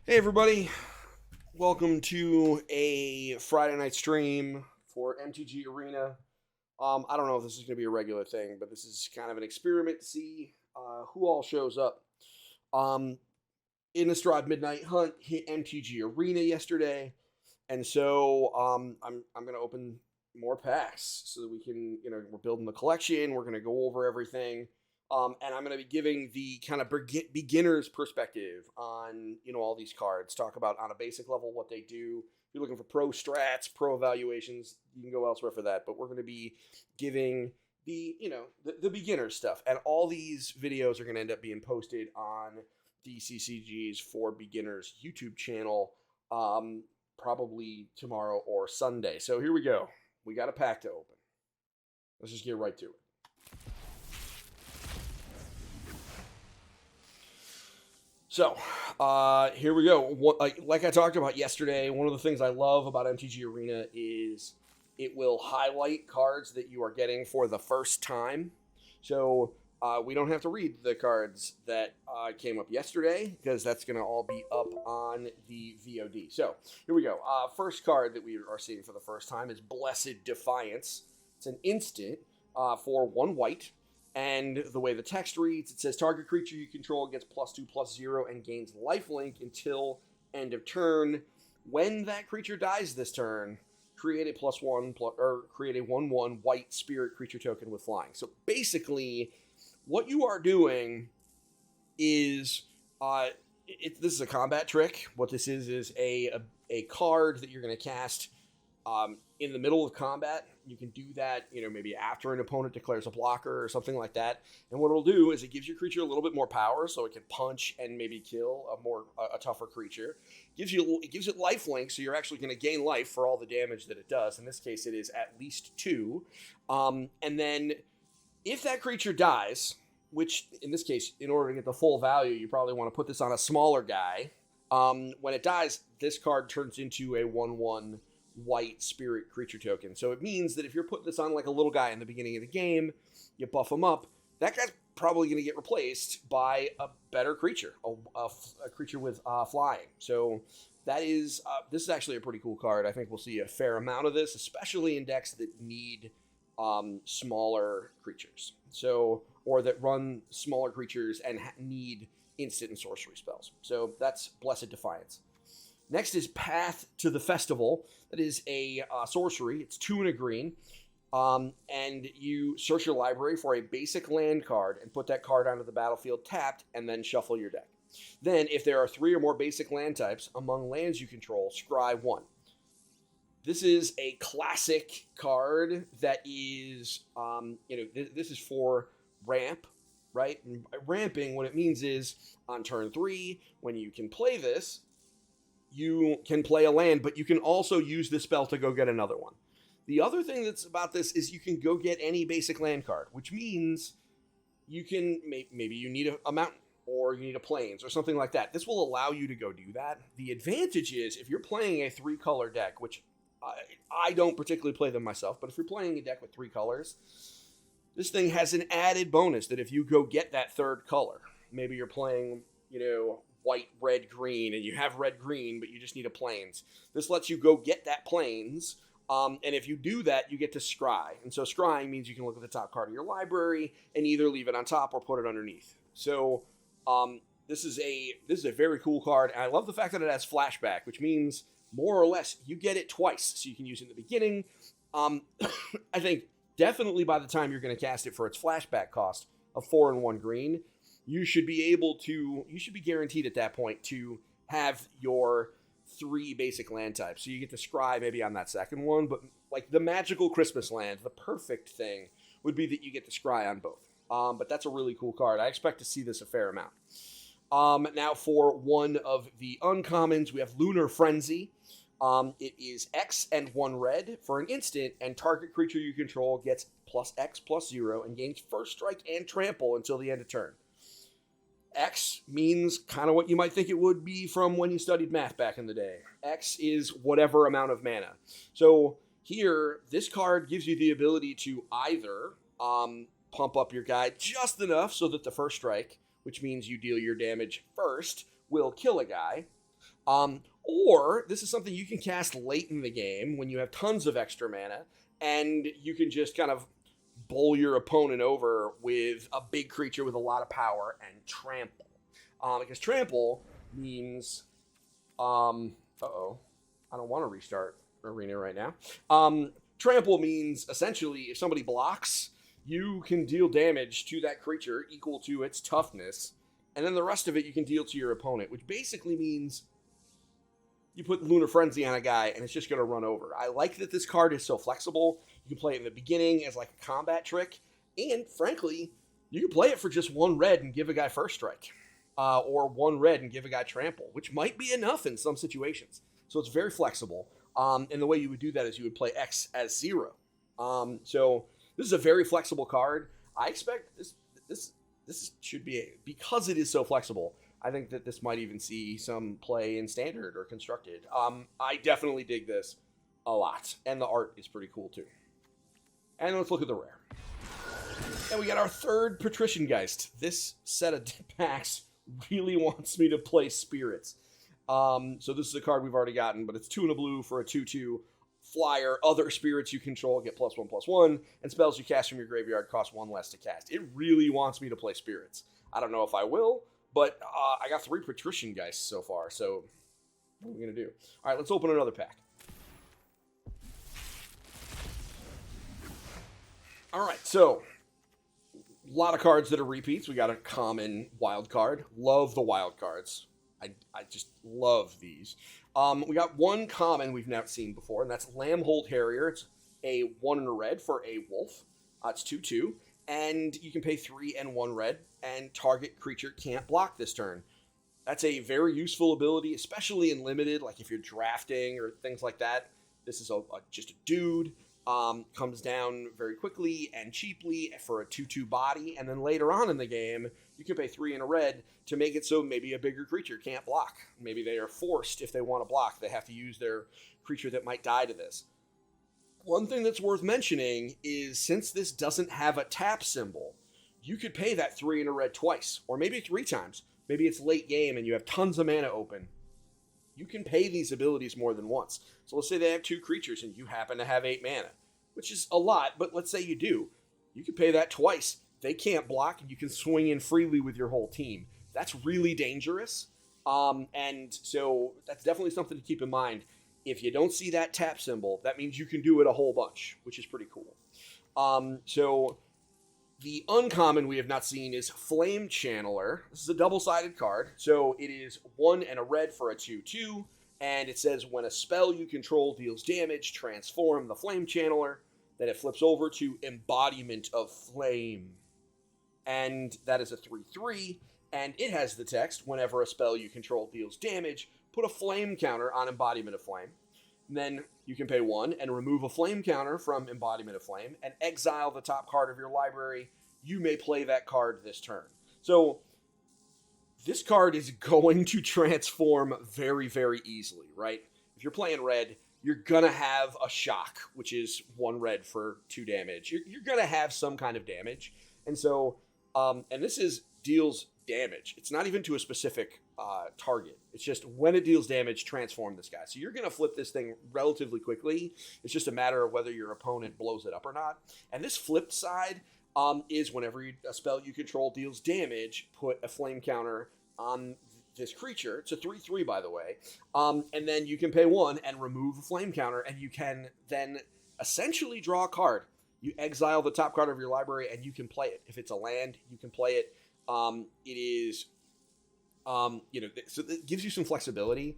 Hey everybody, welcome to a Friday night stream for MTG Arena. I don't know if this is going to be a regular thing, but this is kind of an experiment to see who all shows up. Innistrad Midnight Hunt hit MTG Arena yesterday, and so I'm going to open more packs so that we can, we're building the collection, we're going to go over everything. And I'm going to be giving the kind of beginner's perspective on, all these cards. Talk about on a basic level what they do. If you're looking for pro strats, pro evaluations, you can go elsewhere for that. But we're going to be giving the, the beginner stuff. And all these videos are going to end up being posted on the CCG's for Beginners YouTube channel probably tomorrow or Sunday. So here we go. We got a pack to open. Let's just get right to it. So, here we go. Like I talked about yesterday, one of the things I love about MTG Arena is it will highlight cards that you are getting for the first time. So, we don't have to read the cards that came up yesterday because that's going to all be up on the VOD. So, here we go. First card that we are seeing for the first time is Blessed Defiance. It's an instant for 1 white. And the way the text reads, it says target creature you control gets +2/+0 and gains lifelink until end of turn. When that creature dies this turn, create a create a 1/1 white spirit creature token with flying. So basically, what you are doing is this is a combat trick. What this is a card that you're going to cast in the middle of combat. You can do that, maybe after an opponent declares a blocker or something like that. And what it'll do is it gives your creature a little bit more power, so it can punch and maybe kill a tougher creature. It gives it lifelink, so you're actually going to gain life for all the damage that it does. In this case, it is at least 2. And then if that creature dies, which in this case, in order to get the full value, you probably want to put this on a smaller guy. When it dies, this card turns into a 1/1 white spirit creature token. So it means that if you're putting this on like a little guy in the beginning of the game, you buff him up, that guy's probably going to get replaced by a better creature, a creature with flying. So that is, this is actually a pretty cool card. I think we'll see a fair amount of this, especially in decks that need smaller creatures. So, or that run smaller creatures and need instant and sorcery spells. So that's Blessed Defiance. Next is Path to the Festival. That is a sorcery. It's 2 and a green. And you search your library for a basic land card and put that card onto the battlefield tapped and then shuffle your deck. Then, if there are 3 or more basic land types among lands you control, scry 1. This is a classic card that is, this is for ramp, right? And ramping, what it means is on turn 3, when you can play this, you can play a land, but you can also use this spell to go get another one. The other thing that's about this is you can go get any basic land card, which means you can, maybe you need a mountain, or you need a plains, or something like that. This will allow you to go do that. The advantage is, if you're playing a 3-color deck, which I don't particularly play them myself, but if you're playing a deck with 3 colors, this thing has an added bonus that if you go get that 3rd color, maybe you're playing, white, red, green, and you have red, green, but you just need a plains. This lets you go get that plains, and if you do that, you get to scry. And so scrying means you can look at the top card of your library and either leave it on top or put it underneath. So this is a very cool card, and I love the fact that it has flashback, which means more or less you get it twice, so you can use it in the beginning. I think definitely by the time you're going to cast it for its flashback cost of 4 and 1 green, you should be guaranteed at that point to have your 3 basic land types. So you get to scry maybe on that second one, but like the magical Christmas land, the perfect thing would be that you get to scry on both. But that's a really cool card. I expect to see this a fair amount. Now for one of the uncommons, we have Lunar Frenzy. It is X and 1 red for an instant, and target creature you control gets +X/+0 and gains first strike and trample until the end of turn. X means kind of what you might think it would be from when you studied math back in the day. X is whatever amount of mana. So here, this card gives you the ability to either pump up your guy just enough so that the first strike, which means you deal your damage first, will kill a guy, Or this is something you can cast late in the game when you have tons of extra mana, and you can just kind of bowl your opponent over with a big creature with a lot of power and trample. Because trample means, I don't want to restart Arena right now. Trample means essentially if somebody blocks, you can deal damage to that creature equal to its toughness, and then the rest of it you can deal to your opponent, which basically means you put Lunar Frenzy on a guy and it's just going to run over. I like that this card is so flexible. You can play it in the beginning as like a combat trick, and frankly, you can play it for just 1 red and give a guy First Strike, or 1 red and give a guy Trample, which might be enough in some situations. So it's very flexible. And the way you would do that is you would play X as 0. So this is a very flexible card. I expect this should be, because it is so flexible, I think that this might even see some play in Standard or Constructed. I definitely dig this a lot, and the art is pretty cool too. And let's look at the rare. And we got our 3rd Patrician Geist. This set of packs really wants me to play Spirits. So this is a card we've already gotten, but it's 2 and a blue for a 2/2 flyer. Other spirits you control get +1/+1, and spells you cast from your graveyard cost 1 less to cast. It really wants me to play Spirits. I don't know if I will, but I got 3 Patrician Geists so far, so what are we going to do? All right, let's open another pack. All right, so a lot of cards that are repeats. We got a common wild card. Love the wild cards. I just love these. We got 1 common we've not seen before, and that's Lambhold Harrier. It's a 1 and a red for a wolf. It's 2/2, and you can pay 3 and 1 red, and target creature can't block this turn. That's a very useful ability, especially in limited, like if you're drafting or things like that. This is just a dude. Comes down very quickly and cheaply for a 2/2 body, and then later on in the game, you can pay 3 and a red to make it so maybe a bigger creature can't block. Maybe they are forced, if they want to block, they have to use their creature that might die to this. One thing that's worth mentioning is since this doesn't have a tap symbol, you could pay that 3 and a red twice, or maybe 3 times. Maybe it's late game and you have tons of mana open. You can pay these abilities more than once. So let's say they have 2 creatures and you happen to have 8 mana, which is a lot, but let's say you do. You can pay that twice. They can't block, and you can swing in freely with your whole team. That's really dangerous. And so that's definitely something to keep in mind. If you don't see that tap symbol, that means you can do it a whole bunch, which is pretty cool. So the uncommon we have not seen is Flame Channeler. This is a double-sided card. So it is 1 and a red for a 2/2. And it says when a spell you control deals damage, transform the Flame Channeler. Then it flips over to Embodiment of Flame. And that is a 3/3. And it has the text, whenever a spell you control deals damage, put a flame counter on Embodiment of Flame. And then you can pay 1 and remove a flame counter from Embodiment of Flame and exile the top card of your library. You may play that card this turn. So this card is going to transform very, very easily, right? If you're playing red, you're going to have a shock, which is 1 red for 2 damage. You're going to have some kind of damage. And so, and this deals damage. It's not even to a specific target. It's just when it deals damage, transform this guy. So you're going to flip this thing relatively quickly. It's just a matter of whether your opponent blows it up or not. And this flipped side is whenever a spell you control deals damage, put a flame counter on this creature. It's a 3/3, by the way. And then you can pay 1 and remove a flame counter, and you can then essentially draw a card. You exile the top card of your library, and you can play it. If it's a land, you can play it. It is, so it gives you some flexibility.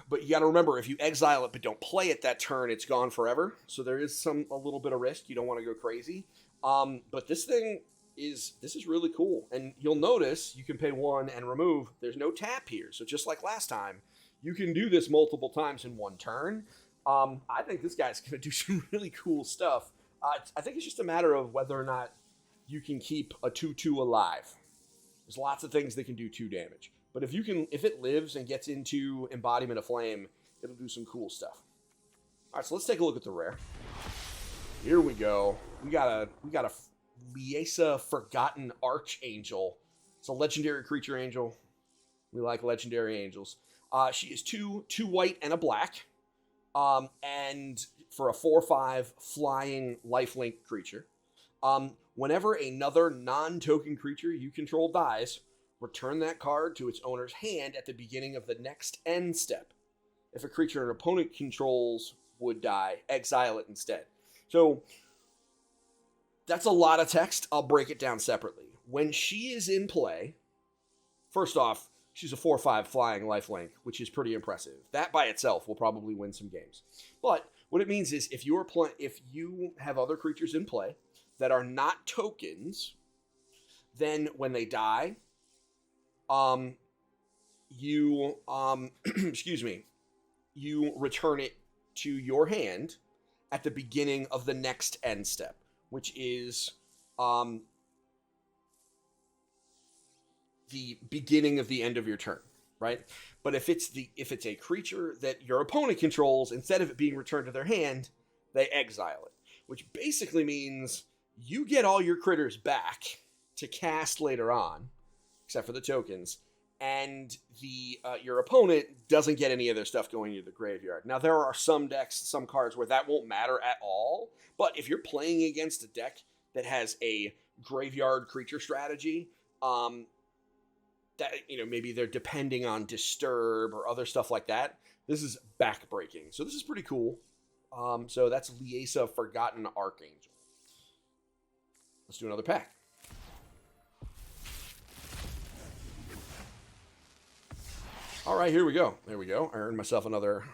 But you got to remember, if you exile it but don't play it that turn, it's gone forever. So there is a little bit of risk. You don't want to go crazy. But this is really cool. And you'll notice you can pay 1 and remove. There's no tap here. So just like last time, you can do this multiple times in 1 turn. I think this guy's going to do some really cool stuff. I think it's just a matter of whether or not you can keep a 2/2 alive. There's lots of things that can do 2 damage. But if it lives and gets into Embodiment of Flame, it'll do some cool stuff. All right, so let's take a look at the rare. Here we go. We got a Liesa Forgotten Archangel. It's a legendary creature angel. We like legendary angels. She is two white and a black, and for a 4/5 flying lifelink creature. Whenever another non-token creature you control dies, return that card to its owner's hand at the beginning of the next end step. If a creature an opponent controls would die, exile it instead. So that's a lot of text. I'll break it down separately. When she is in play, first off, she's a 4/5 flying lifelink, which is pretty impressive. That by itself will probably win some games. But what it means is if you have other creatures in play that are not tokens, then when they die, you you return it to your hand at the beginning of the next end step, which is the beginning of the end of your turn, right? But if it's a creature that your opponent controls, instead of it being returned to their hand, they exile it, which basically means you get all your critters back to cast later on, except for the tokens, and your opponent doesn't get any of their stuff going into the graveyard. Now, there are some decks, some cards where that won't matter at all, but if you're playing against a deck that has a graveyard creature strategy, that, maybe they're depending on Disturb or other stuff like that, this is backbreaking. So this is pretty cool. So that's Liesa Forgotten Archangel. Let's do another pack. All right, here we go. There we go. I earned myself another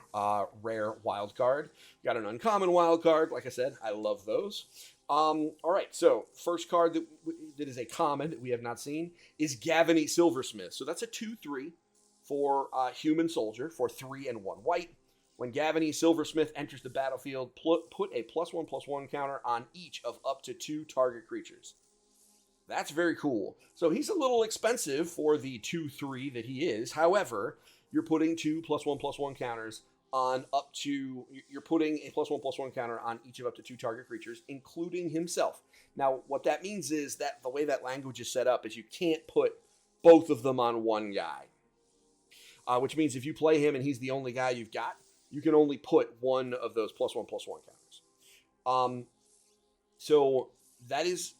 rare wild card. Got an uncommon wild card. Like I said, I love those. All right, so first card that is a common that we have not seen is Gavin Silversmith. So that's a 2/3 for Human Soldier for 3 and 1 white. When Gavin Silversmith enters the battlefield, put a +1/+1 counter on each of up to 2 target creatures. That's very cool. So he's a little expensive for the 2/3 that he is. However, you're putting 2 +1/+1 counters on you're putting a +1/+1 counter on each of up to 2 target creatures, including himself. Now, what that means is that the way that language is set up is you can't put both of them on one guy. Which means if you play him and he's the only guy you've got, you can only put one of those +1/+1 counters. So that is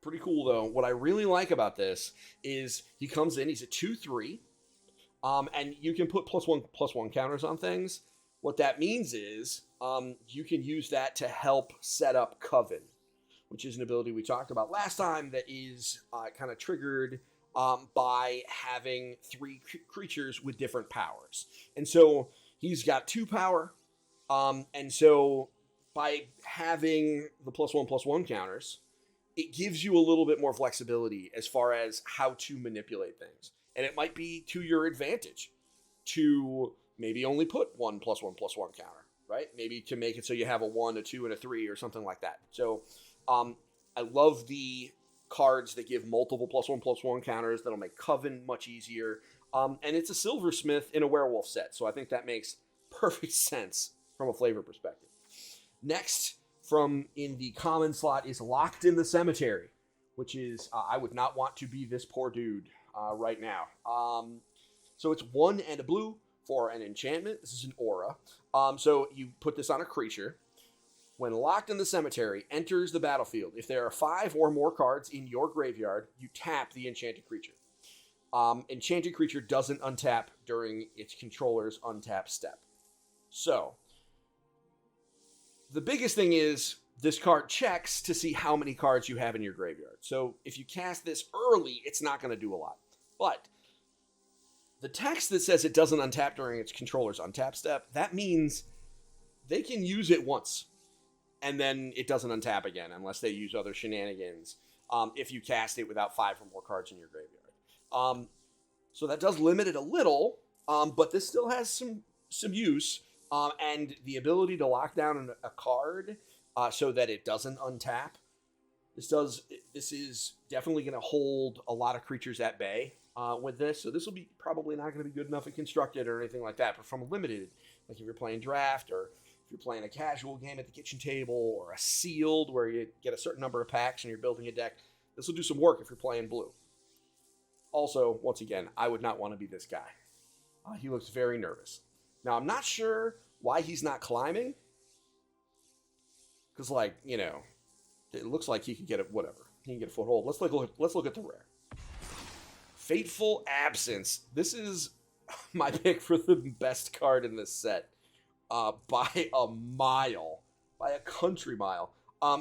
pretty cool, though. What I really like about this is he comes in, he's a 2/3, and you can put +1/+1 counters on things. What that means is you can use that to help set up Coven, which is an ability we talked about last time that is kind of triggered by having 3 creatures with different powers. And so he's got 2 power, and so by having the +1/+1 counters, it gives you a little bit more flexibility as far as how to manipulate things. And it might be to your advantage to maybe only put 1 +1/+1 counter, right? Maybe to make it so you have a 1, a 2, and a 3 or something like that. So I love the cards that give multiple +1/+1 counters that'll make Coven much easier. And it's a Silversmith in a werewolf set. So I think that makes perfect sense from a flavor perspective. Next, from in the common slot is Locked in the Cemetery, which is, I would not want to be this poor dude right now. So it's 1 and a blue for an enchantment. This is an aura. So you put this on a creature. When Locked in the Cemetery enters the battlefield, if there are 5 or more cards in your graveyard, you tap the enchanted creature. Enchanted creature doesn't untap during its controller's untap step. So the biggest thing is this card checks to see how many cards you have in your graveyard. So if you cast this early, it's not going to do a lot. But the text that says it doesn't untap during its controller's untap step, that means they can use it once, and then it doesn't untap again unless they use other shenanigans if you cast it without 5 or more cards in your graveyard. So that does limit it a little, but this still has some use. And the ability to lock down a card so that it doesn't untap. This is definitely going to hold a lot of creatures at bay with this. So this will be probably not going to be good enough in Constructed or anything like that. But from a limited, like if you're playing Draft or if you're playing a casual game at the kitchen table or a sealed where you get a certain number of packs and you're building a deck, this will do some work if you're playing blue. Also, once again, I would not want to be this guy. He looks very nervous. Now, I'm not sure why he's not climbing. Because, like, you know, it looks like he could get it, whatever. He can get a foothold. Let's look at the rare. Fateful Absence. This is my pick for the best card in this set. By a mile. By a country mile.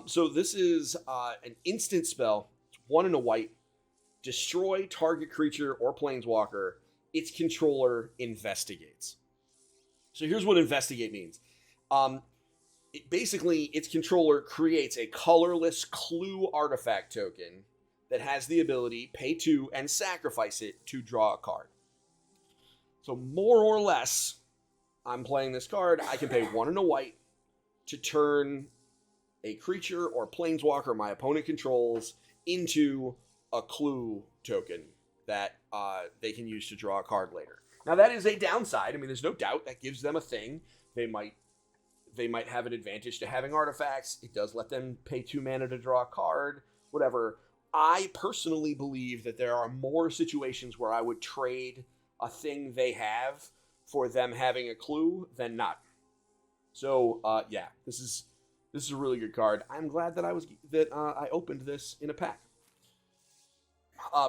So this is an instant spell. It's 1 and a white. Destroy target creature or planeswalker. Its controller investigates. So here's what investigate means. Basically, its controller creates a colorless clue artifact token that has the ability pay 2 and sacrifice it to draw a card. So more or less, I'm playing this card. I can pay 1 and a white to turn a creature or planeswalker my opponent controls into a clue token that they can use to draw a card later. Now, that is a downside. I mean, there's no doubt that gives them a thing. They might have an advantage to having artifacts. It does let them pay 2 mana to draw a card, whatever. I personally believe that there are more situations where I would trade a thing they have for them having a clue than not. So, yeah, this is a really good card. I'm glad that I opened this in a pack.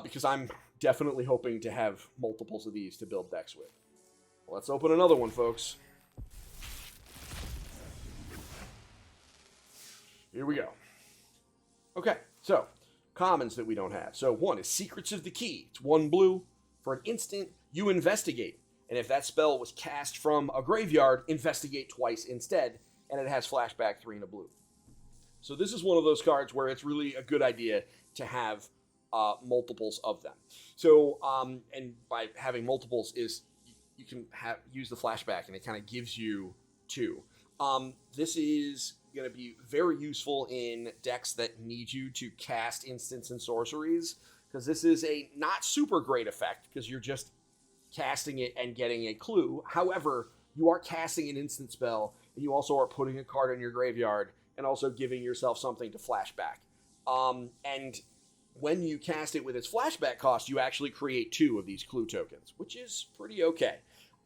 Because I'm definitely hoping to have multiples of these to build decks with. Let's open another one, folks. Here we go. Okay, so commons that we don't have. So one is Secrets of the Key. It's 1 blue. For an instant, you investigate. And if that spell was cast from a graveyard, investigate twice instead. And it has flashback 3 and a blue. So this is one of those cards where it's really a good idea to have multiples of them. So, and by having multiples is you can use the flashback and it kind of gives you 2. This is going to be very useful in decks that need you to cast instants and sorceries, because this is a not super great effect because you're just casting it and getting a clue. However, you are casting an instant spell and you also are putting a card in your graveyard and also giving yourself something to flashback. And when you cast it with its flashback cost, you actually create 2 of these clue tokens, which is pretty okay.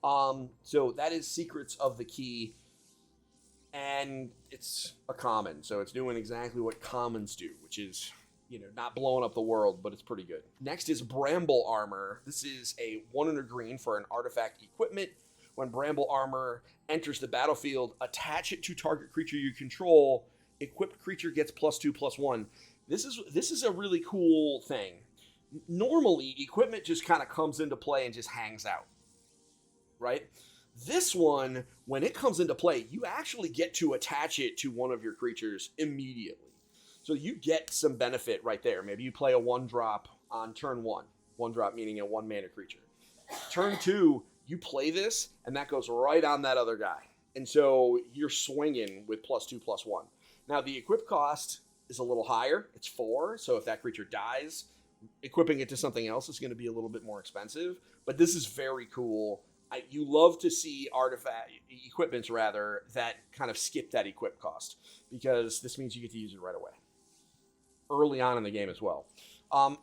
So that is Secrets of the Key. And it's a common, so it's doing exactly what commons do, which is, you know, not blowing up the world, but it's pretty good. Next is Bramble Armor. This is a 1 and a green for an artifact equipment. When Bramble Armor enters the battlefield, attach it to target creature you control. Equipped creature gets +2/+1. This is a really cool thing. Normally, equipment just kind of comes into play and just hangs out, right? This one, when it comes into play, you actually get to attach it to one of your creatures immediately. So you get some benefit right there. Maybe you play a 1-drop on turn 1. 1-drop meaning a 1-mana creature. Turn 2, you play this, and that goes right on that other guy. And so you're swinging with +2/+1. Now, the equip cost is a little higher. It's 4, so if that creature dies, equipping it to something else is going to be a little bit more expensive. But this is very cool. You love to see equipments that kind of skip that equip cost, because this means you get to use it right away, early on in the game as well.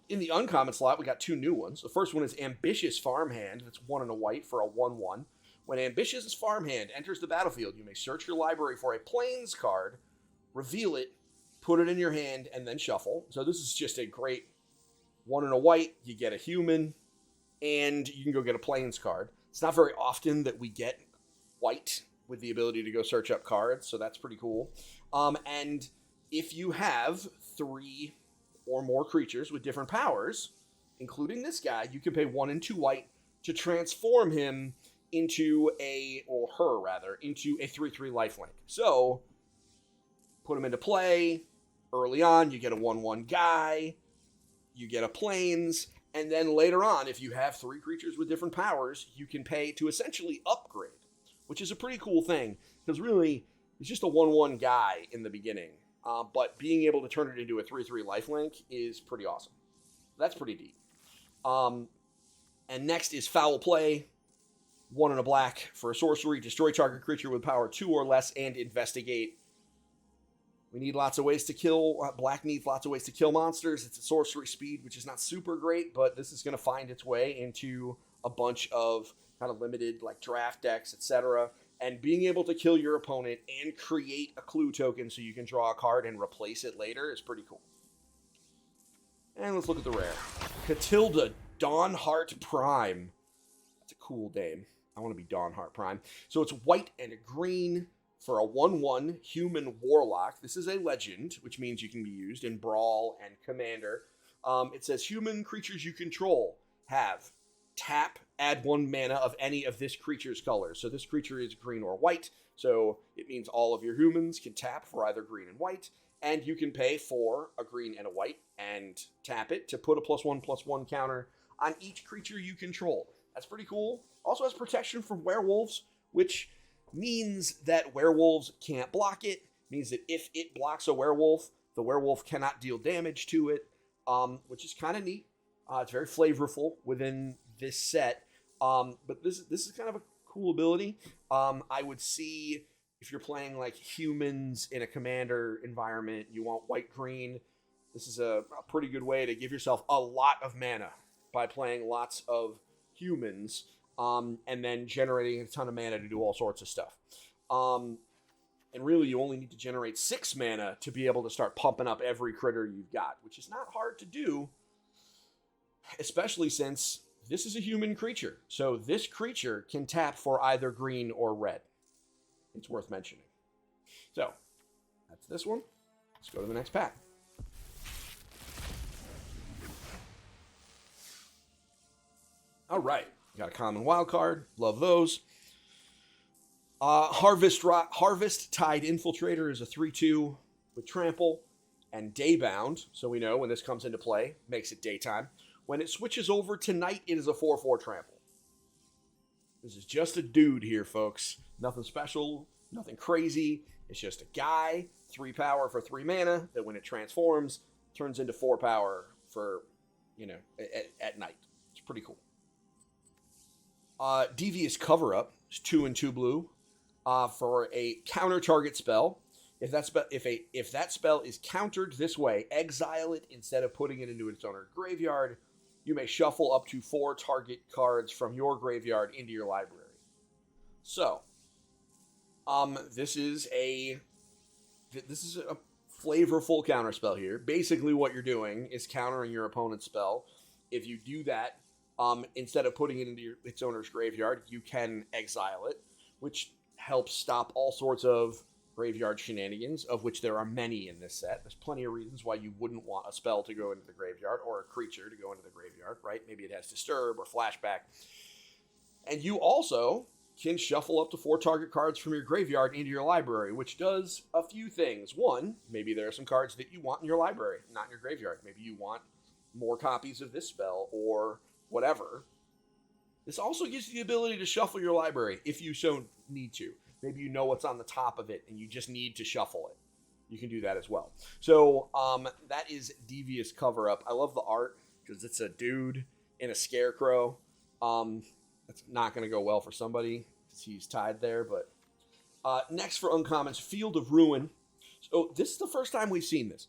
In the uncommon slot, we got 2 new ones. The first one is Ambitious Farmhand. That's 1 and a white for a 1/1. When Ambitious Farmhand enters the battlefield, you may search your library for a Plains card, reveal it, put it in your hand, and then shuffle. So this is just a great 1 and a white. You get a human, and you can go get a Plains card. It's not very often that we get white with the ability to go search up cards, so that's pretty cool. And if you have 3 or more creatures with different powers, including this guy, you can pay 1 and 2 white to transform him into into a 3/3 lifelink. So, put him into play. Early on, you get a 1/1 guy, you get a Plains, and then later on, if you have 3 creatures with different powers, you can pay to essentially upgrade, which is a pretty cool thing, because really, it's just a 1/1 guy in the beginning. But being able to turn it into a 3/3 lifelink is pretty awesome. That's pretty deep. And next is Foul Play. 1 and a black for a sorcery. Destroy target creature with power 2 or less and investigate. We need lots of ways to kill. Black needs lots of ways to kill monsters. It's a sorcery speed, which is not super great, but this is going to find its way into a bunch of kind of limited like draft decks, etc. And being able to kill your opponent and create a clue token so you can draw a card and replace it later is pretty cool. And let's look at the rare. Catilda Dawnheart Prime. That's a cool name. I want to be Dawnheart Prime. So it's white and a green for a 1/1 human warlock. This is a legend, which means you can be used in Brawl and Commander. It says human creatures you control have tap, add 1 mana of any of this creature's colors. So this creature is green or white, so it means all of your humans can tap for either green and white, and you can pay for a green and a white and tap it to put a +1/+1 counter on each creature you control. That's pretty cool. Also has protection from werewolves, which means that werewolves can't block it. Means that if it blocks a werewolf, the werewolf cannot deal damage to it, which is kind of neat. It's very flavorful within this set, but this is kind of a cool ability. I would see if you're playing like humans in a commander environment, you want white-green. This is a pretty good way to give yourself a lot of mana by playing lots of humans, and then generating a ton of mana to do all sorts of stuff. And really, you only need to generate 6 mana to be able to start pumping up every critter you've got, which is not hard to do, especially since this is a human creature. So this creature can tap for either green or red. It's worth mentioning. So, that's this one. Let's go to the next pack. All right. Got a common wild card. Love those. Harvest Tide Infiltrator is a 3/2 with Trample and Daybound. So we know when this comes into play, makes it daytime. When it switches over to night, it is a 4/4 Trample. This is just a dude here, folks. Nothing special, nothing crazy. It's just a guy, 3 power for 3 mana, that when it transforms, turns into 4 power for, at night. It's pretty cool. Devious Cover-Up is 2 and 2 blue for a counter target spell. If that spell is countered this way, exile it instead of putting it into its owner's graveyard. You may shuffle up to 4 target cards from your graveyard into your library. So, this is a flavorful counter spell here. Basically, what you're doing is countering your opponent's spell. If you do that, instead of putting it into its owner's graveyard, you can exile it, which helps stop all sorts of graveyard shenanigans, of which there are many in this set. There's plenty of reasons why you wouldn't want a spell to go into the graveyard, or a creature to go into the graveyard, right? Maybe it has Disturb or Flashback. And you also can shuffle up to 4 target cards from your graveyard into your library, which does a few things. One, maybe there are some cards that you want in your library, not in your graveyard. Maybe you want more copies of this spell, or whatever. This also gives you the ability to shuffle your library if you so need to. Maybe you know what's on the top of it and you just need to shuffle it. You can do that as well. So that is Devious Cover-Up. I love the art because it's a dude in a scarecrow. That's not going to go well for somebody because he's tied there. But next for uncommons, Field of Ruin. So this is the first time we've seen this.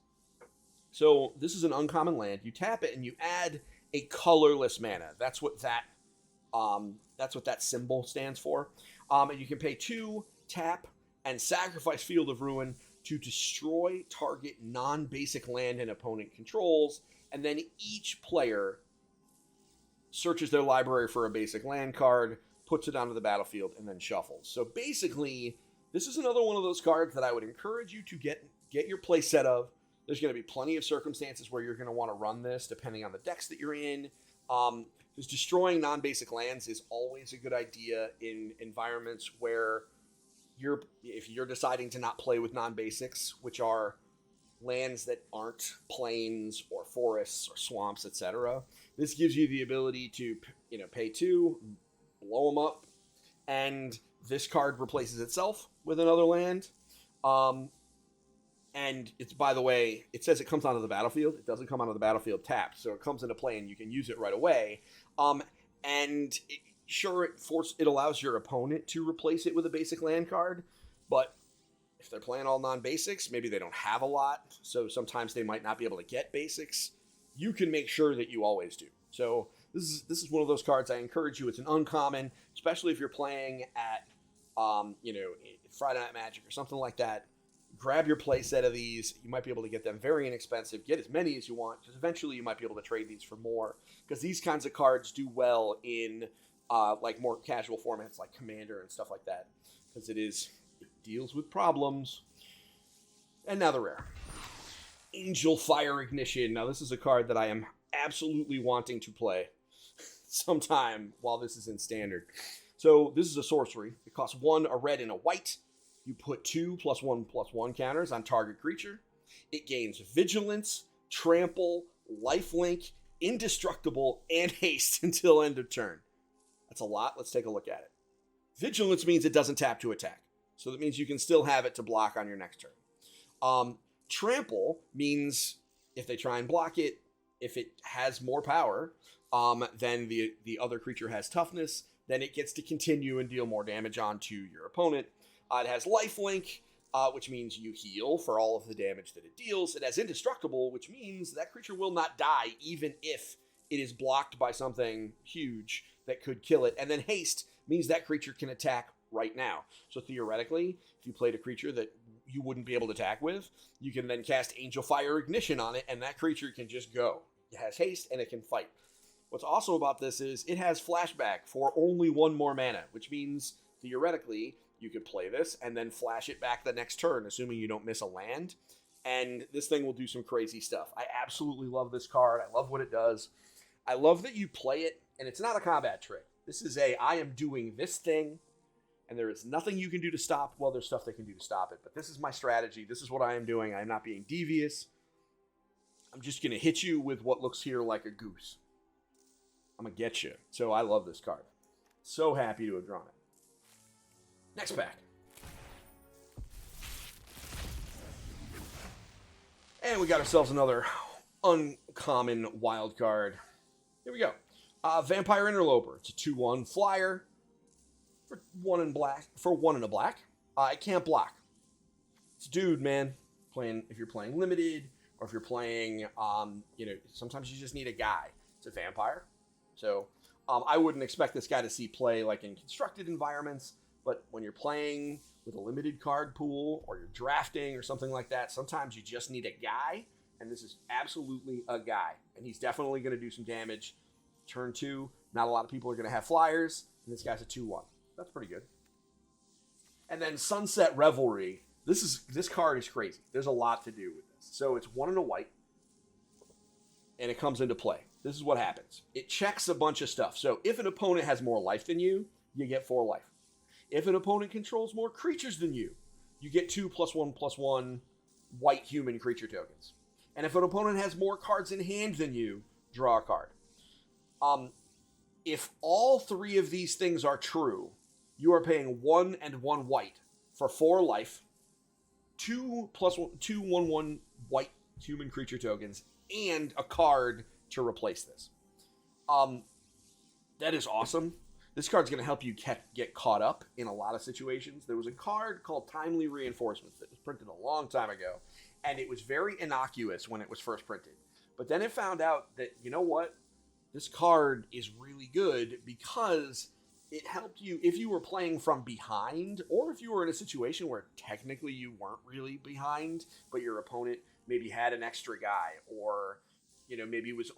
So this is an uncommon land. You tap it and you add a colorless mana. That's what that symbol stands for. And you can pay 2, tap, and sacrifice Field of Ruin to destroy target non-basic land an opponent controls, and then each player searches their library for a basic land card, puts it onto the battlefield, and then shuffles. So basically, this is another one of those cards that I would encourage you to get your play set of. There's going to be plenty of circumstances where you're going to want to run this, depending on the decks that you're in. Because destroying non-basic lands is always a good idea in environments where if you're deciding to not play with non-basics, which are lands that aren't plains or forests or swamps, etc. This gives you the ability to, pay 2, blow them up, and this card replaces itself with another land. And it's, by the way, it says it comes onto the battlefield. It doesn't come onto the battlefield tapped, so it comes into play and you can use it right away. It allows your opponent to replace it with a basic land card, but if they're playing all non-basics, maybe they don't have a lot, so sometimes they might not be able to get basics. You can make sure that you always do. So This is one of those cards I encourage you. It's an uncommon, especially if you're playing at, Friday Night Magic or something like that. Grab your play set of these. You might be able to get them very inexpensive. Get as many as you want, because eventually you might be able to trade these for more. Because these kinds of cards do well in more casual formats like Commander and stuff like that. Because it deals with problems. And now the rare. Angel Fire Ignition. Now this is a card that I am absolutely wanting to play sometime while this is in Standard. So this is a sorcery. It costs 1, a red, and a white. You put 2 +1/+1 counters on target creature. It gains Vigilance, Trample, Lifelink, Indestructible, and Haste until end of turn. That's a lot. Let's take a look at it. Vigilance means it doesn't tap to attack. So that means you can still have it to block on your next turn. Trample means if they try and block it, if it has more power, then the other creature has toughness, then it gets to continue and deal more damage onto your opponent. It has lifelink, which means you heal for all of the damage that it deals. It has indestructible, which means that creature will not die even if it is blocked by something huge that could kill it. And then haste means that creature can attack right now. So theoretically, if you played a creature that you wouldn't be able to attack with, you can then cast Angel Fire Ignition on it, and that creature can just go. It has haste, and it can fight. What's awesome about this is it has flashback for only 1 more mana, which means theoretically you could play this and then flash it back the next turn, assuming you don't miss a land. And this thing will do some crazy stuff. I absolutely love this card. I love what it does. I love that you play it, and it's not a combat trick. This is I am doing this thing, and there is nothing you can do to stop. Well, there's stuff they can do to stop it, but this is my strategy. This is what I am doing. I am not being devious. I'm just going to hit you with what looks here like a goose. I'm going to get you. So I love this card. So happy to have drawn it. Next pack. And we got ourselves another uncommon wild card. Here we go. Vampire Interloper. It's a 2/1 flyer for 1 and black. For 1 and a black. It can't block. It's a dude, man. If you're playing limited, or if you're playing, sometimes you just need a guy. It's a vampire. So I wouldn't expect this guy to see play like in constructed environments. But when you're playing with a limited card pool, or you're drafting or something like that, sometimes you just need a guy, and this is absolutely a guy. And he's definitely going to do some damage. Turn 2, not a lot of people are going to have flyers, and this guy's a 2/1. That's pretty good. And then Sunset Revelry. This card is crazy. There's a lot to do with this. So it's 1 and a white, and it comes into play. This is what happens. It checks a bunch of stuff. So if an opponent has more life than you, you get 4 life. If an opponent controls more creatures than you, you get 2 +1/+1 white human creature tokens. And if an opponent has more cards in hand than you, draw a card. If all 3 of these things are true, you are paying 1 and 1 white for 4 life, 2 1/1 white human creature tokens, and a card to replace this. That is awesome. This card's going to help you get caught up in a lot of situations. There was a card called Timely Reinforcements that was printed a long time ago, and it was very innocuous when it was first printed. But then it found out that, you know what? This card is really good because it helped you if you were playing from behind, or if you were in a situation where technically you weren't really behind, but your opponent maybe had an extra guy, or, maybe it was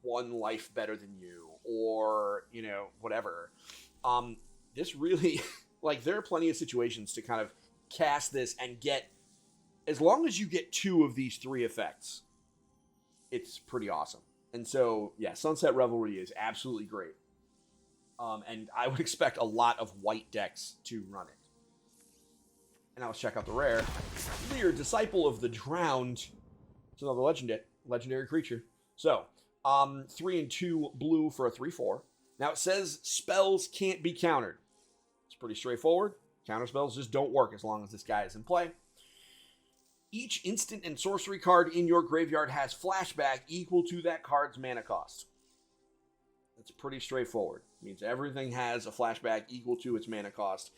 1 life better than you, or, whatever. This really, there are plenty of situations to kind of cast this and get, as long as you get 2 of these 3 effects, it's pretty awesome. And so, yeah, Sunset Revelry is absolutely great. And I would expect a lot of white decks to run it. And now let's check out the rare. Lear, Disciple of the Drowned. It's another legendary creature. So, 3 and 2 blue for a 3/4. Now it says spells can't be countered. It's pretty straightforward. Counter spells just don't work as long as this guy is in play. Each instant and sorcery card in your graveyard has flashback equal to that card's mana cost. That's pretty straightforward. It means everything has a flashback equal to its mana cost.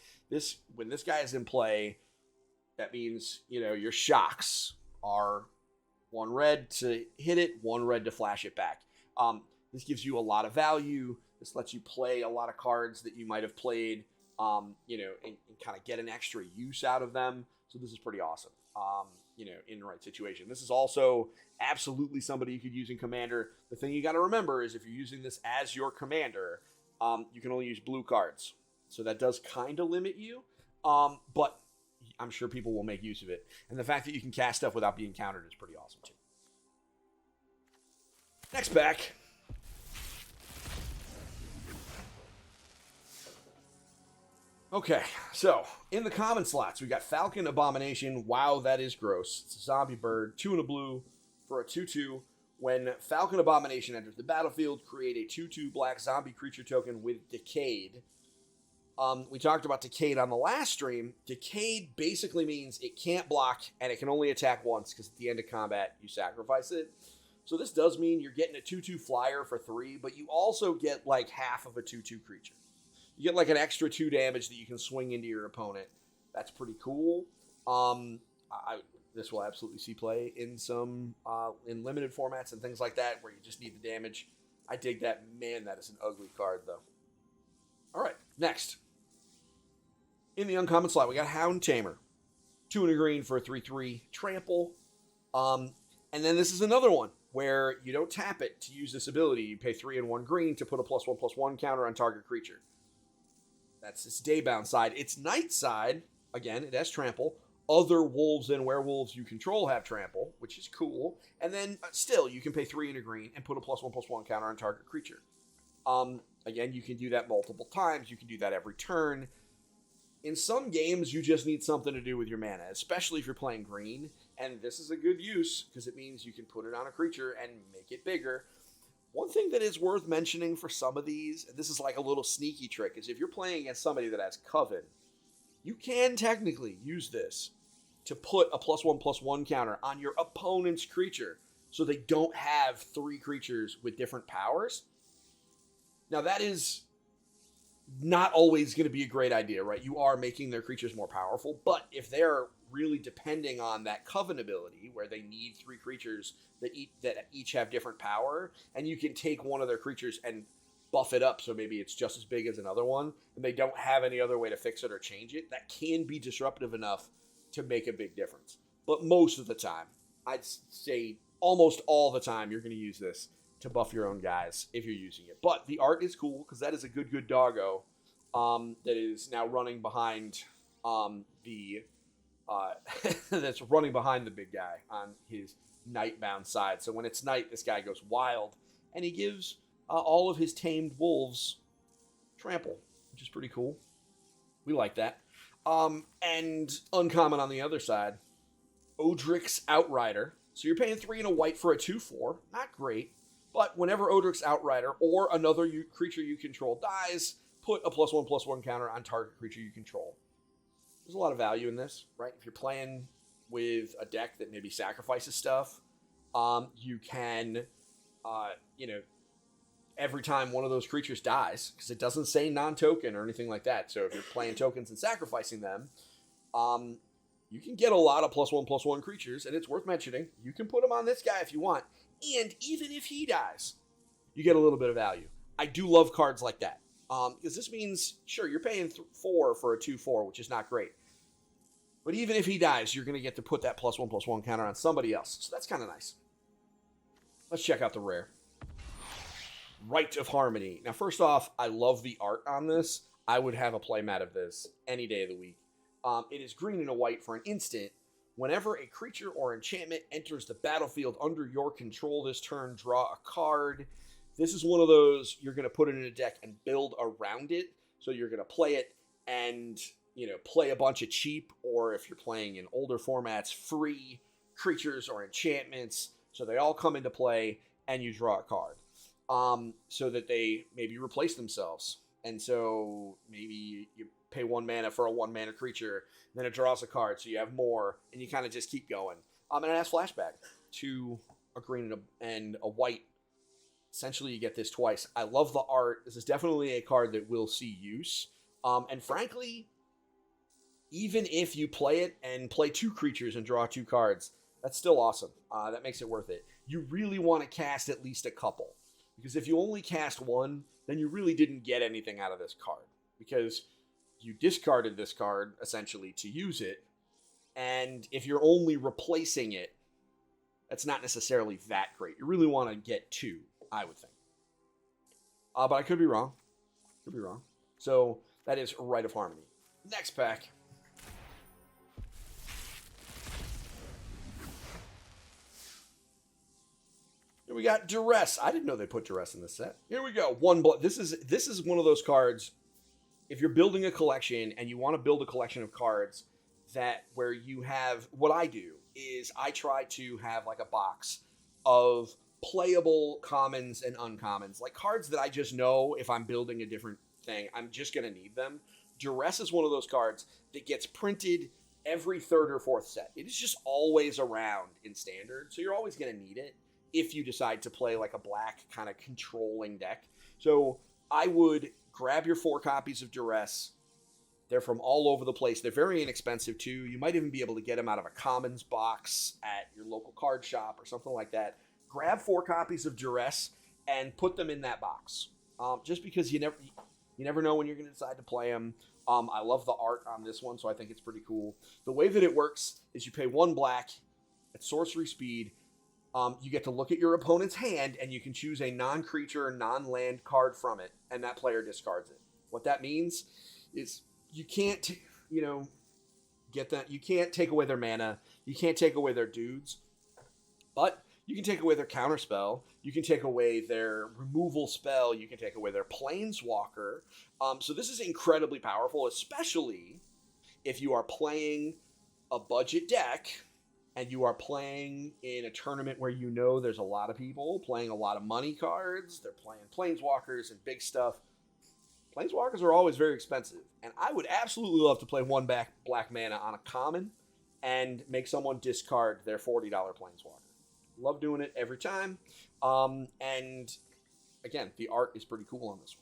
When this guy is in play, that means, your shocks are 1 red to hit it, 1 red to flash it back. This gives you a lot of value. This lets you play a lot of cards that you might have played, you know, and kind of get an extra use out of them. So this is pretty awesome, you know, in the right situation. This is also absolutely somebody you could use in Commander. The thing you got to remember is if you're using this as your Commander, you can only use blue cards. So that does kind of limit you, but I'm sure people will make use of it. And the fact that you can cast stuff without being countered is pretty awesome too. Next pack. Okay, so in the common slots, we got Falcon Abomination. Wow, that is gross. It's a zombie bird, 2 and a blue for a 2/2. When Falcon Abomination enters the battlefield, create a 2/2 black zombie creature token with Decayed. We talked about Decayed on the last stream. Decayed basically means it can't block and it can only attack once because at the end of combat, you sacrifice it. So this does mean you're getting a 2/2 flyer for 3, but you also get like half of a 2/2 creature. You get like an extra 2 damage that you can swing into your opponent. That's pretty cool. This will absolutely see play in some in limited formats and things like that where you just need the damage. I dig that. Man, that is an ugly card though. All right, next. In the uncommon slot, we got Hound Tamer. 2 and a green for a 3/3 trample. And then this is another one where you don't tap it to use this ability. You pay 3 and 1 green to put a +1/+1 counter on target creature. That's its daybound side. Its night side, again, it has trample. Other wolves and werewolves you control have trample, which is cool. And then still, you can pay 3 and a green and put a +1/+1 counter on target creature. Again, you can do that multiple times. You can do that every turn. In some games, you just need something to do with your mana, especially if you're playing green. And this is a good use because it means you can put it on a creature and make it bigger. One thing that is worth mentioning for some of these, and this is like a little sneaky trick, is if you're playing against somebody that has Coven, you can technically use this to put a +1/+1 counter on your opponent's creature so they don't have 3 creatures with different powers. Now that is not always going to be a great idea, right? You are making their creatures more powerful, but if they're really depending on that Coven ability where they need 3 creatures that each have different power, and you can take one of their creatures and buff it up so maybe it's just as big as another one, and they don't have any other way to fix it or change it, that can be disruptive enough to make a big difference. But most of the time, I'd say almost all the time, you're going to use this to buff your own guys if you're using it. But the art is cool because that is a good doggo that is now running behind that's running behind the big guy on his nightbound side. So when it's night, this guy goes wild, and he gives all of his tamed wolves trample, which is pretty cool. We like that. And uncommon on the other side, Odric's Outrider. So you're paying 3 and a white for a 2/4. Not great, but whenever Odric's Outrider or another creature you control dies, put a +1/+1 counter on target creature you control. There's a lot of value in this, right? If you're playing with a deck that maybe sacrifices stuff, you can, every time one of those creatures dies, because it doesn't say non-token or anything like that. So if you're playing tokens and sacrificing them, you can get a lot of +1/+1 creatures, and it's worth mentioning. You can put them on this guy if you want, and even if he dies, you get a little bit of value. I do love cards like that, because this means, sure, you're paying 4 for a 2/4, which is not great. But even if he dies, you're going to get to put that +1/+1 counter on somebody else. So that's kind of nice. Let's check out the rare. Rite of Harmony. Now, first off, I love the art on this. I would have a playmat of this any day of the week. It is green and a white for an instant. Whenever a creature or enchantment enters the battlefield under your control this turn, draw a card. This is one of those you're going to put it in a deck and build around it. So you're going to play it and, play a bunch of cheap, or if you're playing in older formats, free creatures or enchantments. So they all come into play and you draw a card. So that they maybe replace themselves. And so maybe you pay 1 mana for a 1 mana creature, then it draws a card, so you have more, and you kind of just keep going. And it has flashback to a green and a white. Essentially, you get this twice. I love the art. This is definitely a card that will see use. And frankly, even if you play it and play 2 creatures and draw 2 cards, that's still awesome. That makes it worth it. You really want to cast at least a couple, Because if you only cast one, then you really didn't get anything out of this card. Because you discarded this card, essentially, to use it. And if you're only replacing it, that's not necessarily that great. You really want to get 2, I would think. But I could be wrong. Could be wrong. So that is Rite of Harmony. Next pack. Here we got Duress. I didn't know they put Duress in this set. Here we go. This is one of those cards. If you're building a collection and you want to build a collection of cards where you have, what I do is I try to have like a box of playable commons and uncommons, like cards that I just know if I'm building a different thing, I'm just going to need them. Duress is one of those cards that gets printed every 3rd or 4th set. It is just always around in Standard, so you're always going to need it if you decide to play like a black kind of controlling deck. So I would grab your 4 copies of Duress. They're from all over the place. They're very inexpensive too. You might even be able to get them out of a commons box at your local card shop or something like that. Grab 4 copies of Duress and put them in that box. Just because you never know when you're going to decide to play them. I love the art on this one, so I think it's pretty cool. The way that it works is you pay 1 black at sorcery speed. You get to look at your opponent's hand, and you can choose a non-creature, non-land card from it, and that player discards it. What that means is you can't, get that. You can't take away their mana. You can't take away their dudes, but you can take away their counterspell. You can take away their removal spell. You can take away their planeswalker. So this is incredibly powerful, especially if you are playing a budget deck and you are playing in a tournament where there's a lot of people playing a lot of money cards. They're playing planeswalkers and big stuff. Planeswalkers are always very expensive, and I would absolutely love to play 1 black mana on a common and make someone discard their $40 planeswalker. Love doing it every time. And again, the art is pretty cool on this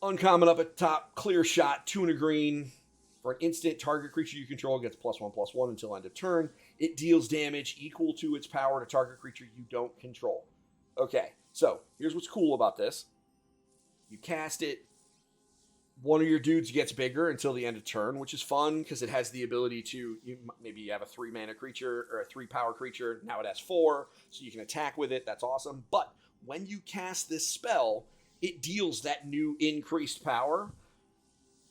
one. Uncommon up at top, Clear Shot, 2 and a green. For an instant, target creature you control gets +1/+1 until end of turn. It deals damage equal to its power to target creature you don't control. Okay, so here's what's cool about this. You cast it, one of your dudes gets bigger until the end of turn, which is fun because it has the ability to, maybe you have a 3 mana creature or a 3 power creature, now it has 4, so you can attack with it, that's awesome. But when you cast this spell, it deals that new increased power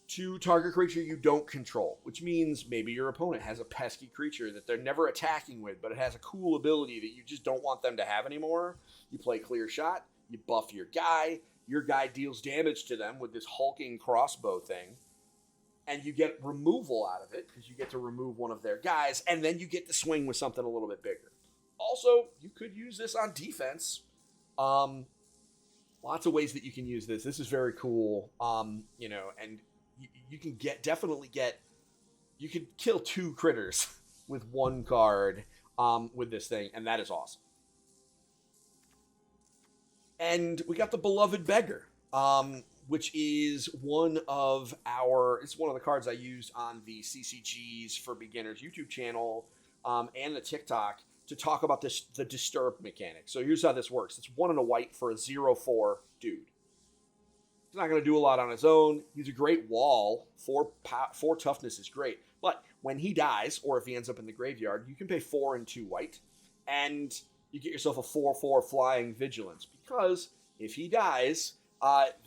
to target creature you don't control, which means maybe your opponent has a pesky creature that they're never attacking with, but it has a cool ability that you just don't want them to have anymore. You play Clear Shot, you buff your guy deals damage to them with this hulking crossbow thing, and you get removal out of it because you get to remove one of their guys, and then you get to swing with something a little bit bigger. Also, you could use this on defense. Lots of ways that you can use this. This is very cool. And you can you could kill 2 critters with 1 card with this thing, and that is awesome. And we got the beloved Beggar, which is one of the cards I used on the CCGs for Beginners YouTube channel and the TikTok to talk about the Disturb mechanic. So here's how this works. It's 1 and a white for a 0/4 dude. He's not going to do a lot on his own. He's a great wall. 4 toughness is great. But when he dies, or if he ends up in the graveyard, you can pay 4 and 2 white, and you get yourself a 4/4 flying vigilance. Because if he dies,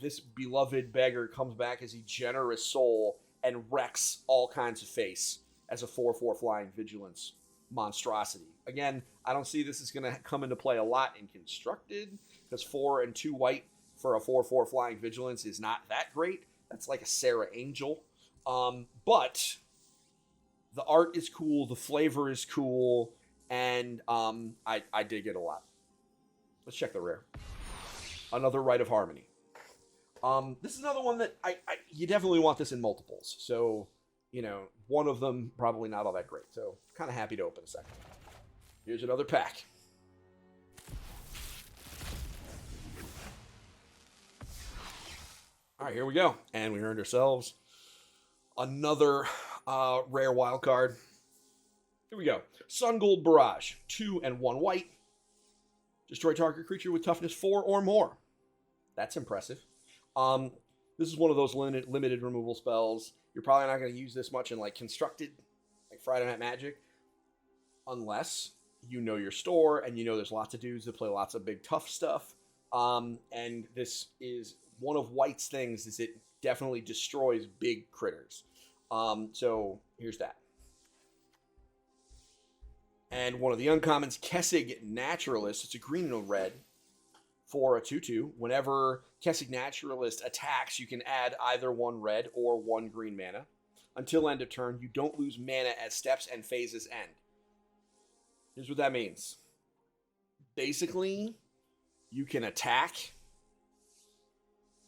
this beloved Beggar comes back as a generous soul and wrecks all kinds of face as a 4/4 flying vigilance monstrosity. Again, I don't see this is going to come into play a lot in Constructed, because 4 and 2 white for a 4/4 flying vigilance is not that great. That's like a Sarah Angel. But the art is cool, the flavor is cool, and I dig it a lot. Let's check the rare. Another Rite of Harmony. This is another one that you definitely want this in multiples. So, one of them probably not all that great. So, kind of happy to open a second. Here's another pack. All right, here we go. And we earned ourselves another rare wild card. Here we go. Sun Gold Barrage. 2 and 1 white. Destroy target creature with toughness 4 or more. That's impressive. This is one of those limited removal spells. You're probably not going to use this much in like Constructed, like Friday Night Magic, unless you know your store and you know there's lots of dudes that play lots of big tough stuff. And this is one of White's things, is it definitely destroys big critters. So here's that. And one of the uncommons, Kessig Naturalist. It's a green and a red for a 2/2. Whenever Kessig Naturalist attacks, you can add either 1 red or 1 green mana. Until end of turn, you don't lose mana as steps and phases end. Here's what that means. Basically, you can attack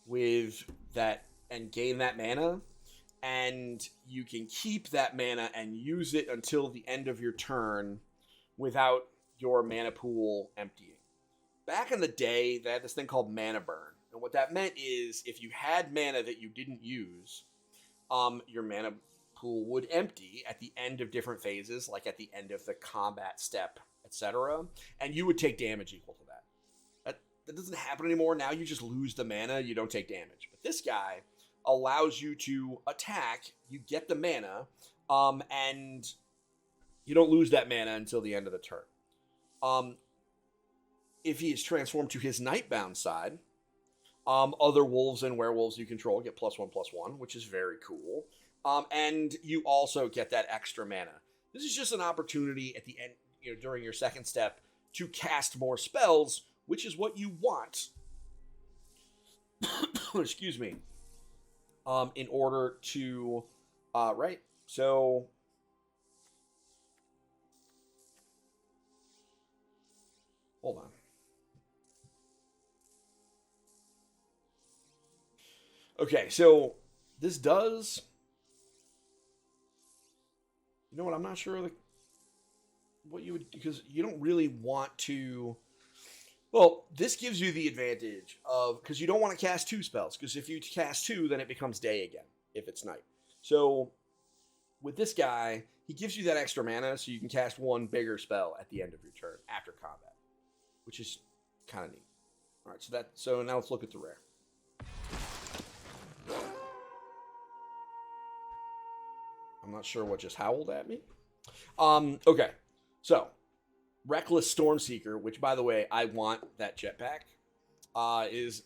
with that and gain that mana, and you can keep that mana and use it until the end of your turn without your mana pool emptying. Back in the day, they had this thing called mana burn. And what that meant is if you had mana that you didn't use, your mana pool would empty at the end of different phases, like at the end of the combat step, etc. And you would take damage equal to that. That doesn't happen anymore. Now you just lose the mana, you don't take damage. But this guy allows you to attack, you get the mana, and you don't lose that mana until the end of the turn. If he is transformed to his Nightbound side, other wolves and werewolves you control get +1/+1, which is very cool. And you also get that extra mana. This is just an opportunity at the end, during your second step, to cast more spells, which is what you want. Excuse me. In order to, right? So, hold on. Okay, so this does, you know what, I'm not sure what you would, because you don't really want to, well, this gives you the advantage of, because you don't want to cast 2 spells, because if you cast 2, then it becomes day again, if it's night. So, with this guy, he gives you that extra mana, so you can cast 1 bigger spell at the end of your turn, after combat, which is kind of neat. Alright, so now let's look at the rare. I'm not sure what just howled at me. Okay, so Reckless Stormseeker, which by the way, I want that jetpack, is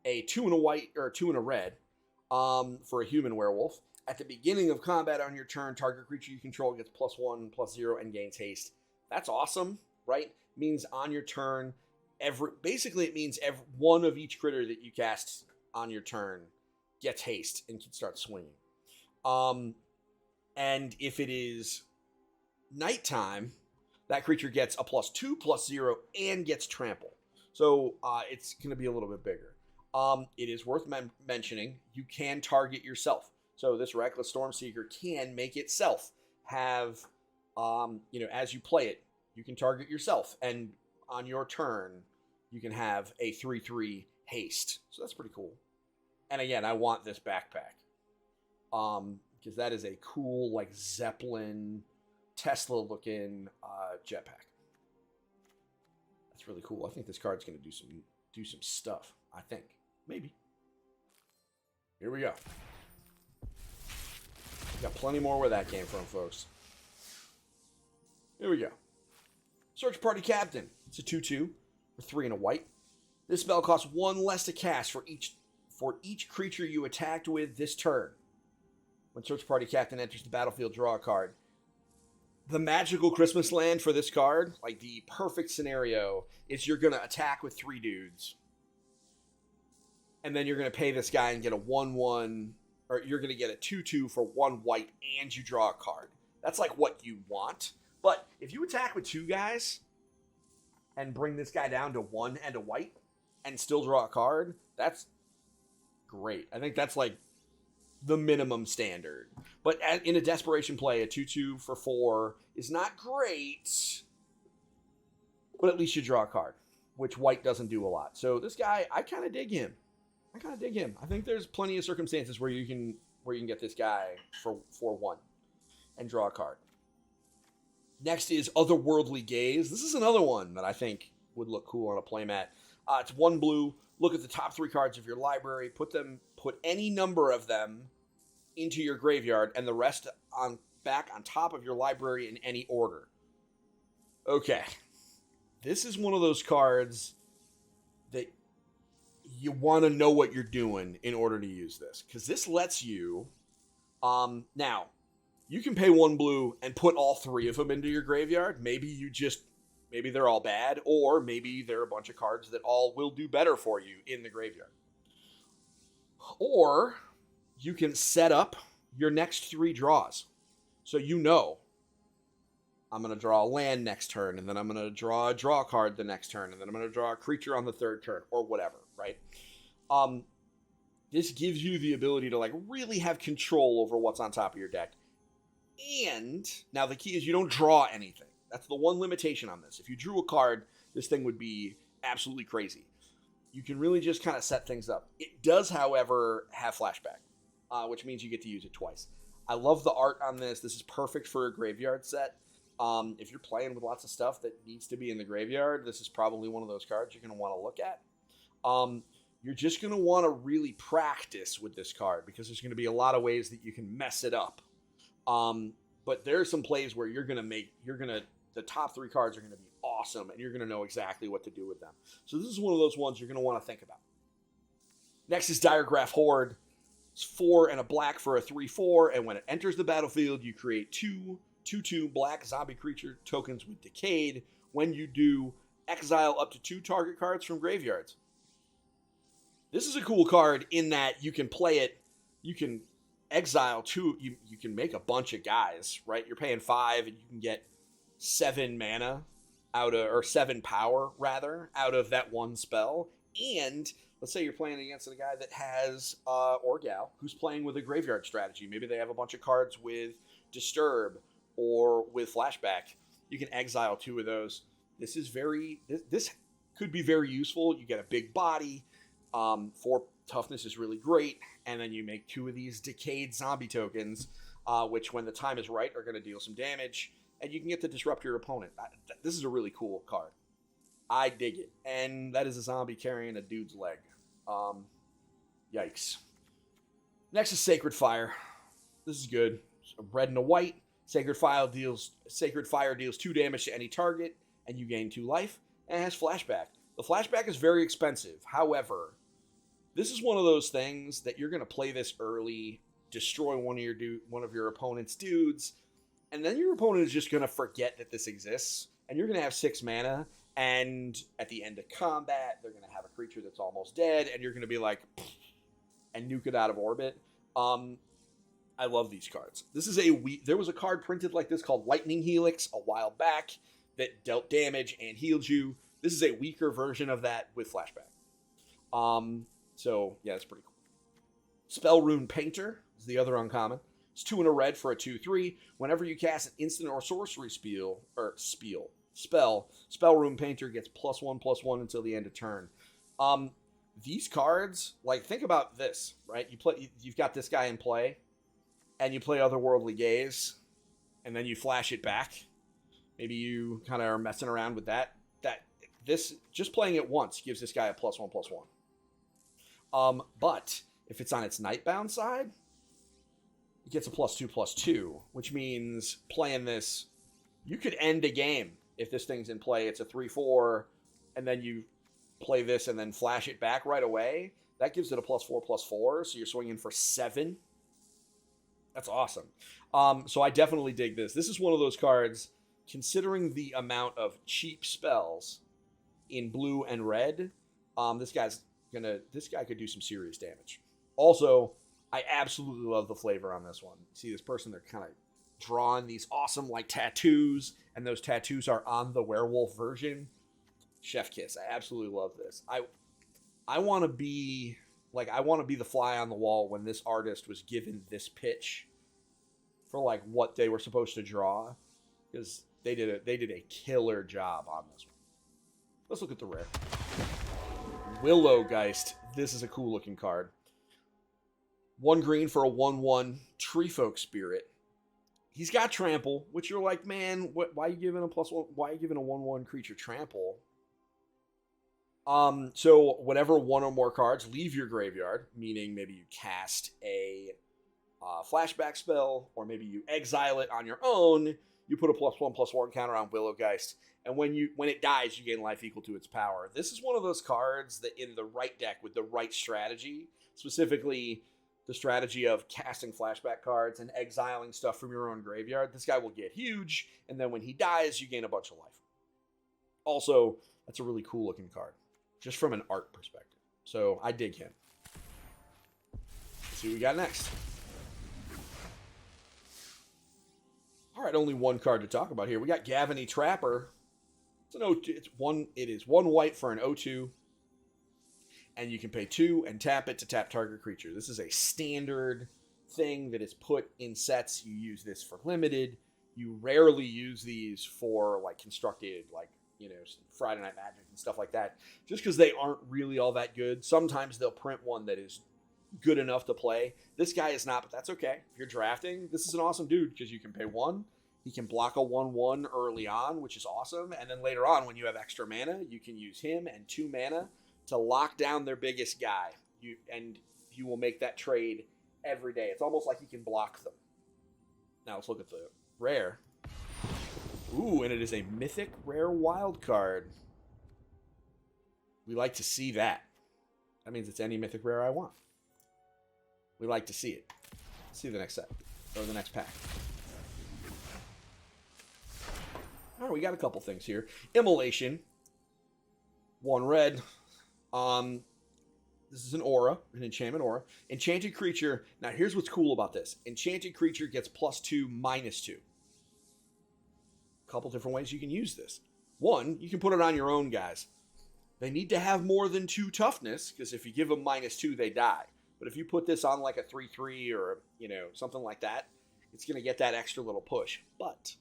a 2 and a white or 2 and a red for a human werewolf. At the beginning of combat on your turn, target creature you control gets +1/+0 and gains haste. That's awesome, right? Means on your turn, basically it means one of each critter that you cast on your turn gets haste and can start swinging. And if it is nighttime, that creature gets a +2/+0 and gets trample. So it's going to be a little bit bigger. It is worth mentioning, you can target yourself. So this Reckless Stormseeker can make itself have, as you play it, you can target yourself. And on your turn, you can have a 3/3 haste. So that's pretty cool. And again, I want this backpack. Because that is a cool, like, Zeppelin, Tesla-looking jetpack. That's really cool. I think this card's going to do some stuff. I think. Maybe. Here we go. Got plenty more where that came from, folks. Here we go. Search Party Captain. It's a 2/2 for 3 and a white. This spell costs 1 less to cast for each creature you attacked with this turn. When Search Party Captain enters the battlefield, draw a card. The magical Christmas land for this card, like the perfect scenario, is you're going to attack with 3 dudes. And then you're going to pay this guy and get a 1/1, or you're going to get a 2/2 for 1 white and you draw a card. That's like what you want. But if you attack with 2 guys and bring this guy down to 1 and a white and still draw a card, that's great. I think that's like the minimum standard. But in a desperation play, a 2/2 for 4 is not great, but at least you draw a card, which white doesn't do a lot. So this guy, I kind of dig him. I think there's plenty of circumstances where you can get this guy for 1 and draw a card. Next is Otherworldly Gays. This is another one that I think would look cool on a playmat. It's 1 blue. Look at the top 3 cards of your library. Put any number of them into your graveyard, and the rest back on top of your library in any order. Okay. This is one of those cards that you want to know what you're doing in order to use this. Because this lets you... now, you can pay 1 blue and put all 3 of them into your graveyard. Maybe they're all bad, or maybe they're a bunch of cards that all will do better for you in the graveyard. Or you can set up your next 3 draws. So you know, I'm going to draw a land next turn, and then I'm going to draw a draw card the next turn, and then I'm going to draw a creature on the 3rd turn, or whatever, right? This gives you the ability to like really have control over what's on top of your deck. And now the key is you don't draw anything. That's the one limitation on this. If you drew a card, this thing would be absolutely crazy. You can really just kind of set things up. It does, however, have flashback, which means you get to use it twice. I love the art on this. This is perfect for a graveyard set. If you're playing with lots of stuff that needs to be in the graveyard, this is probably one of those cards you're going to want to look at. You're just going to want to really practice with this card because there's going to be a lot of ways that you can mess it up. But there are some plays where the top 3 cards are going to be awesome, and you're going to know exactly what to do with them. So this is one of those ones you're going to want to think about. Next is Diregraph Horde. It's 4 and a black for a 3/4, and when it enters the battlefield, you create 2/2 black zombie creature tokens with Decayed. When you do, exile up to 2 target cards from graveyards. This is a cool card in that you can play it, you can exile 2, you can make a bunch of guys, right? You're paying 5 and you can get 7 mana or 7 power rather, out of that one spell. And let's say you're playing against a guy that has, or gal, who's playing with a graveyard strategy. Maybe they have a bunch of cards with Disturb or with Flashback. You can exile 2 of those. This could be very useful. You get a big body. 4 toughness is really great. And then you make 2 of these Decayed zombie tokens, which when the time is right are going to deal some damage. And you can get to disrupt your opponent. This is a really cool card. I dig it. And that is a zombie carrying a dude's leg. Yikes. Next is Sacred Fire. This is good. A red and a white. Sacred Fire deals 2 damage to any target, and you gain 2 life. And it has flashback. The flashback is very expensive. However, this is one of those things that you're going to play this early, destroy one of your opponent's dudes, and then your opponent is just going to forget that this exists, and you're going to have 6 mana, and at the end of combat, they're going to have a creature that's almost dead, and you're going to be like, and nuke it out of orbit. I love these cards. There was a card printed like this called Lightning Helix a while back that dealt damage and healed you. This is a weaker version of that with flashback. So yeah, it's pretty cool. Spell Rune Painter is the other uncommon. It's 2 and a red for a 2/3. Whenever you cast an instant or sorcery spell, Spell Rune Painter gets +1/+1 until the end of turn. These cards, like, think about this, right? You've got this guy in play, and you play Otherworldly Gays, and then you flash it back. Maybe you kind of are messing around with that. This, just playing it once gives this guy a +1/+1. But if it's on its Nightbound side, it gets a +2/+2, which means playing this, you could end a game if this thing's in play. It's a 3/4, and then you play this and then flash it back right away. That gives it a +4/+4, so you're swinging for 7. That's awesome. So I definitely dig this. This is one of those cards, considering the amount of cheap spells in blue and red, this guy could do some serious damage. Also, I absolutely love the flavor on this one. See this person, they're kind of drawing these awesome like tattoos, and those tattoos are on the werewolf version. Chef kiss. I absolutely love this. I want to be the fly on the wall when this artist was given this pitch for like what they were supposed to draw, because they did a killer job on this one. Let's look at the rare. Willowgeist. This is a cool looking card. 1 green for a 1/1 Treefolk Spirit. He's got Trample, which you're like, man, why are you giving a +1? Why are you giving a 1/1 creature Trample? So whenever one or more cards leave your graveyard, meaning maybe you cast a flashback spell, or maybe you exile it on your own, you put a +1/+1 counter on Willowgeist, and when it dies, you gain life equal to its power. This is one of those cards that in the right deck with the right strategy, specifically the strategy of casting flashback cards and exiling stuff from your own graveyard, this guy will get huge, and then when he dies, you gain a bunch of life. Also, that's a really cool looking card, just from an art perspective. So I dig him. Let's see what we got next. All right, only one card to talk about here. We got Gavin Trapper. It's an O2. It is 1 white for an O2, and you can pay 2 and tap it to tap target creature. This is a standard thing that is put in sets. You use this for limited. You rarely use these for like constructed, like, you know, Friday Night Magic and stuff like that, just because they aren't really all that good. Sometimes they'll print one that is good enough to play. This guy is not, but that's okay. If you're drafting, this is an awesome dude because you can pay 1. He can block a 1/1 early on, which is awesome. And then later on, when you have extra mana, you can use him and 2 mana to lock down their biggest guy. You will make that trade every day. It's almost like you can block them. Now let's look at the rare. Ooh, and it is a mythic rare wild card. We like to see that. That means it's any mythic rare I want. We like to see it. Let's see the next set, or the next pack. All right, we got a couple things here. Immolation. 1 red. This is an aura, an enchantment aura. Enchanted creature. Now, here's what's cool about this. Enchanted creature gets +2/-2. A couple different ways you can use this. 1, you can put it on your own guys. They need to have more than 2 toughness, because if you give them -2, they die. But if you put this on like a 3/3 or, you know, something like that, it's going to get that extra little push. But,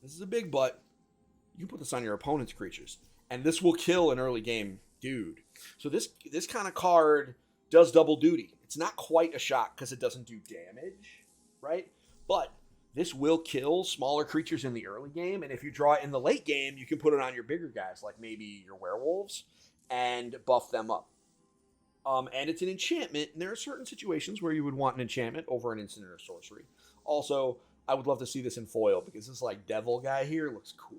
this is a big but, you can put this on your opponent's creatures, and this will kill an early game dude. So this kind of card does double duty. It's not quite a shock because it doesn't do damage, right? But this will kill smaller creatures in the early game, and if you draw it in the late game, you can put it on your bigger guys, like maybe your werewolves, and buff them up. And it's an enchantment, and there are certain situations where you would want an enchantment over an instant or sorcery. Also, I would love to see this in foil, because this like devil guy here looks cool.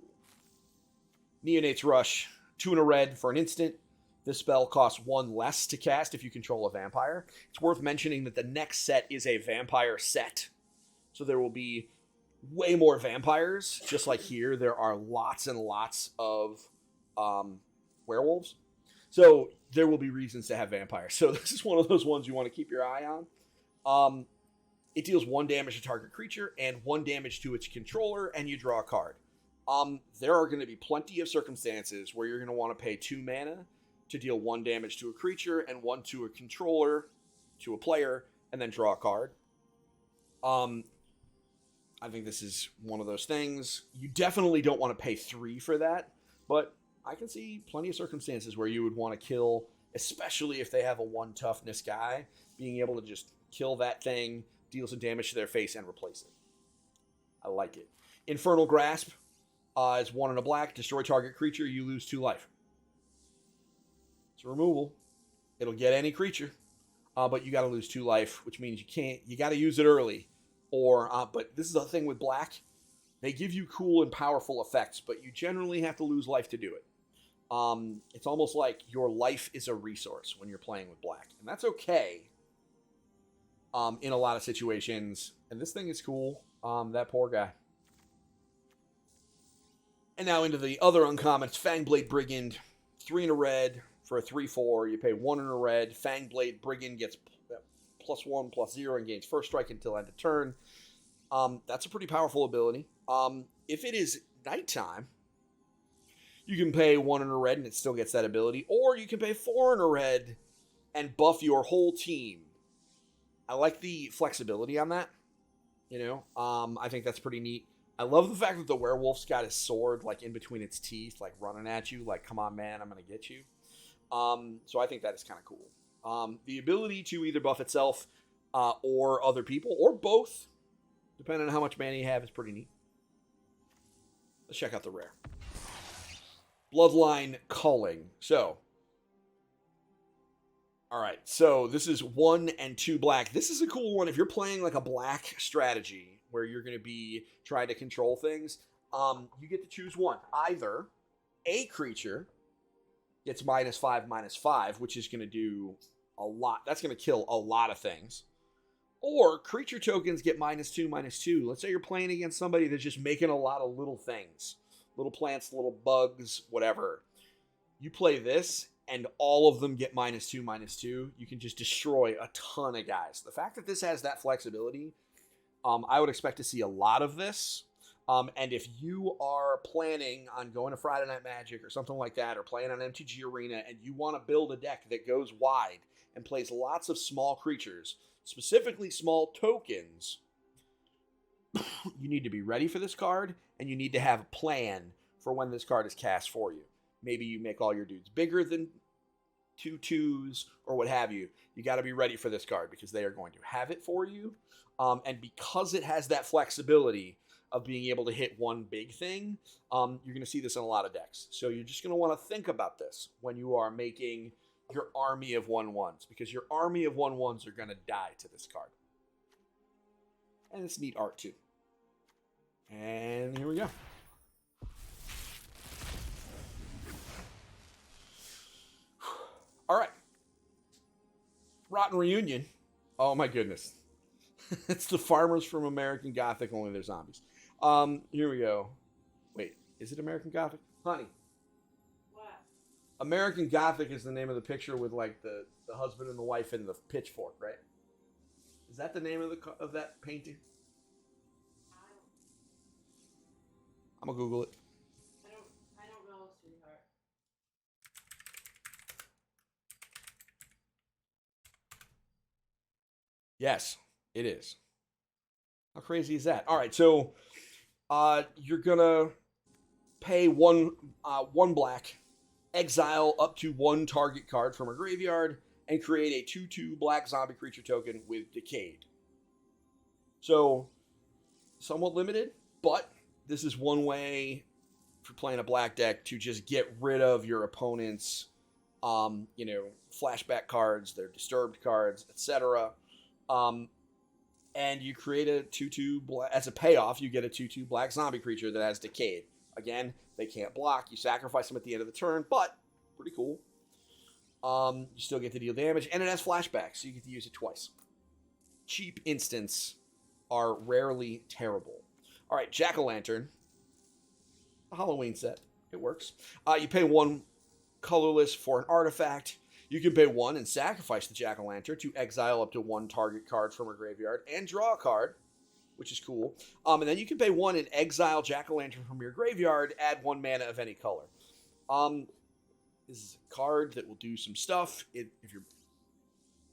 Neonate's Rush, 2 and a red for an instant. This spell costs 1 less to cast if you control a vampire. It's worth mentioning that the next set is a vampire set. So there will be way more vampires. Just like here, there are lots and lots of werewolves. So there will be reasons to have vampires. So this is one of those ones you want to keep your eye on. It deals 1 damage to target creature and 1 damage to its controller, and you draw a card. There are going to be plenty of circumstances where you're going to want to pay 2 mana to deal 1 damage to a creature and 1 to a controller, to a player, and then draw a card. I think this is one of those things. You definitely don't want to pay 3 for that, but I can see plenty of circumstances where you would want to kill, especially if they have a 1 toughness guy, being able to just kill that thing, deal some damage to their face, and replace it. I like it. Infernal Grasp is 1 and a black. Destroy target creature. You lose 2 life. It's a removal. It'll get any creature, but you got to lose 2 life, which means you got to use it early. But this is the thing with black. They give you cool and powerful effects, but you generally have to lose life to do it. It's almost like your life is a resource when you're playing with black, and that's okay in a lot of situations. And this thing is cool. That poor guy. And now into the other uncommons. Fangblade Brigand, 3 and a red for a 3/4. You pay 1 and a red. Fangblade Brigand gets +1/+0 and gains first strike until end of turn. That's a pretty powerful ability. If it is nighttime, you can pay 1 and a red and it still gets that ability. Or you can pay 4 and a red and buff your whole team. I like the flexibility on that. I think that's pretty neat. I love the fact that the werewolf's got his sword like in between its teeth, like running at you, like, come on, man, I'm going to get you. So I think that is kind of cool. The ability to either buff itself or other people, or both, depending on how much mana you have, is pretty neat. Let's check out the rare. Bloodline Culling. So, all right. So this is 1 and 2 black. This is a cool one. If you're playing like a black strategy where you're going to be trying to control things, you get to choose one. Either a creature gets -5/-5, which is going to do a lot. That's going to kill a lot of things. Or creature tokens get -2/-2. Let's say you're playing against somebody that's just making a lot of little things. Little plants, little bugs, whatever. You play this, and all of them get -2/-2. You can just destroy a ton of guys. The fact that this has that flexibility, I would expect to see a lot of this. And if you are planning on going to Friday Night Magic or something like that, or playing on MTG Arena, and you want to build a deck that goes wide and plays lots of small creatures, specifically small tokens, you need to be ready for this card, and you need to have a plan for when this card is cast for you. Maybe you make all your dudes bigger than 2/2s or what have you. You got to be ready for this card because they are going to have it for you. And because it has that flexibility of being able to hit one big thing, you're going to see this in a lot of decks. So you're just going to want to think about this when you are making your army of 1/1s, because your army of 1/1s are going to die to this card. And it's neat art too. And here we go. All right. Rotten Reunion. Oh my goodness. It's the farmers from American Gothic, only they're zombies. Here we go. Wait, is it American Gothic? Honey. What? American Gothic is the name of the picture with like the husband and the wife and the pitchfork, right? Is that the name of that painting? I'm gonna Google it. I don't know, sweetheart. Yes, it is. How crazy is that? All right, so you're gonna pay one black, exile up to one target card from a graveyard, and create a 2/2 black zombie creature token with Decayed. So, somewhat limited, but this is one way for playing a black deck to just get rid of your opponent's, flashback cards, their disturbed cards, etc. And you create a 2/2 black, as a payoff, you get a 2/2 black zombie creature that has Decayed. Again, they can't block. You sacrifice them at the end of the turn, but pretty cool. You still get to deal damage, and it has flashbacks, so you get to use it twice. Cheap instants are rarely terrible. All right, Jack-o'-lantern. A Halloween set. It works. You pay one colorless for an artifact. You can pay one and sacrifice the Jack-o'-lantern to exile up to one target card from a graveyard and draw a card, which is cool. And then you can pay one and exile Jack-o'-lantern from your graveyard, add 1 mana of any color. This is a card that will do some stuff. It